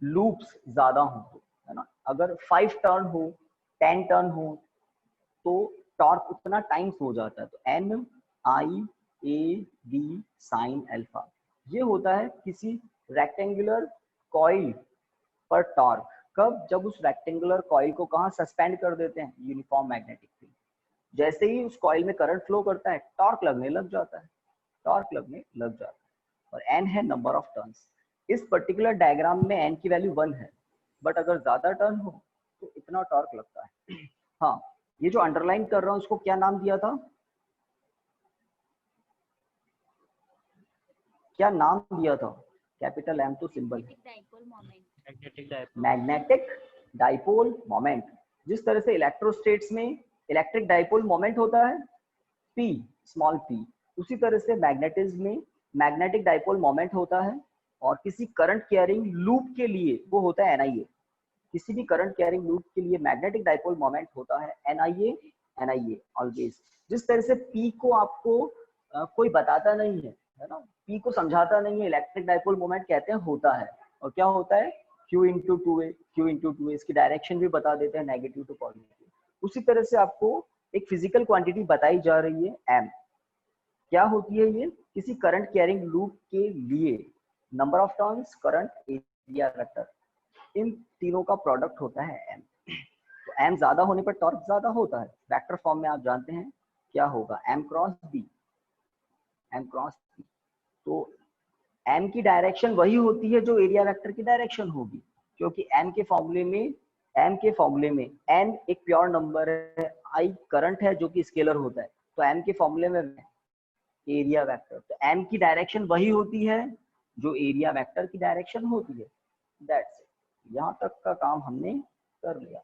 Speaker 1: लूप्स ज्यादा हो तो, है ना? अगर 5 टर्न हो 10 टर्न हो तो टॉर्क उतना टाइम्स हो जाता है। तो NIAB साइन अल्फा, ये होता है किसी रेक्टेंगुलर कॉइल पर टॉर्क। कब? जब उस रेक्टेंगुलर कॉइल को कहाँ सस्पेंड कर देते हैं? Uniform magnetic field. जैसे ही उस कॉइल में करंट फ्लो करता है टॉर्क लगने लग जाता है, टॉर्क लगने लग जाता है। और n है नंबर ऑफ टर्न्स। इस पर्टिकुलर डायग्राम में n की वैल्यू 1 है, बट अगर ज्यादा टर्न हो तो इतना टॉर्क लगता है। हाँ, ये जो अंडरलाइन कर रहा हूँ उसको क्या नाम दिया था? क्या नाम दिया था? कैपिटल M तो सिंबल है, मैग्नेटिक डाइपोल मोमेंट। जिस तरह से इलेक्ट्रोस्टेट्स में इलेक्ट्रिक डाइपोल मोमेंट होता है P, स्मॉल p, उसी तरह से मैग्नेटिज्म में मैग्नेटिक डाइपोल मोमेंट होता है। और किसी करंट कैरिंग लूप के लिए वो होता है NIA। किसी भी करंट कैरिंग लूप के लिए मैग्नेटिक डाइपोल मोमेंट होता है NIA ऑलवेज। जिस तरह से P को आपको कोई बताता नहीं है ना, P को समझाता नहीं है, इलेक्ट्रिक डाइपोल मोमेंट कहते हैं होता है। और क्या होता है? Q इंटू टू ए, इसकी डायरेक्शन भी बता देते हैं, नेगेटिव टू पॉजिटिव। उसी तरह से आपको एक फिजिकल क्वांटिटी बताई जा रही है M। क्या होती है ये? किसी करंट कैरिंग लूप के लिए number of turns, current, area vector. इन तीनों का प्रोडक्ट होता है m। तो m ज्यादा होने पर टॉर्क ज्यादा होता है। वेक्टर फॉर्म में आप जानते हैं क्या होगा, m क्रॉस b। तो m की डायरेक्शन वही होती है जो एरिया वेक्टर की डायरेक्शन होगी, क्योंकि m के फॉर्मूले में n एक प्योर नंबर है, i करंट है जो कि स्केलर होता है। तो m के फॉर्मूले में एरिया वेक्टर, तो m की डायरेक्शन वही होती है जो एरिया वेक्टर की डायरेक्शन होती है। That's it. यहाँ तक का काम हमने कर लिया।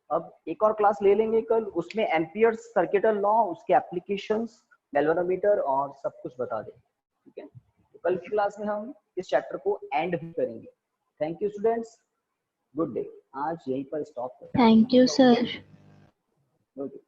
Speaker 1: अब एक और क्लास ले लेंगे कल, उसमें एम्पियर्स सर्किटल लॉ, उसके एप्लीकेशंस, गैल्वेनोमीटर और सब कुछ बता देंगे। ठीक है, तो कल की क्लास में हम इस चैप्टर को एंड भी करेंगे। Thank you students, good day. आज यहीं पर स्टॉप करते हैं।
Speaker 6: Thank you sir.
Speaker 1: ओके।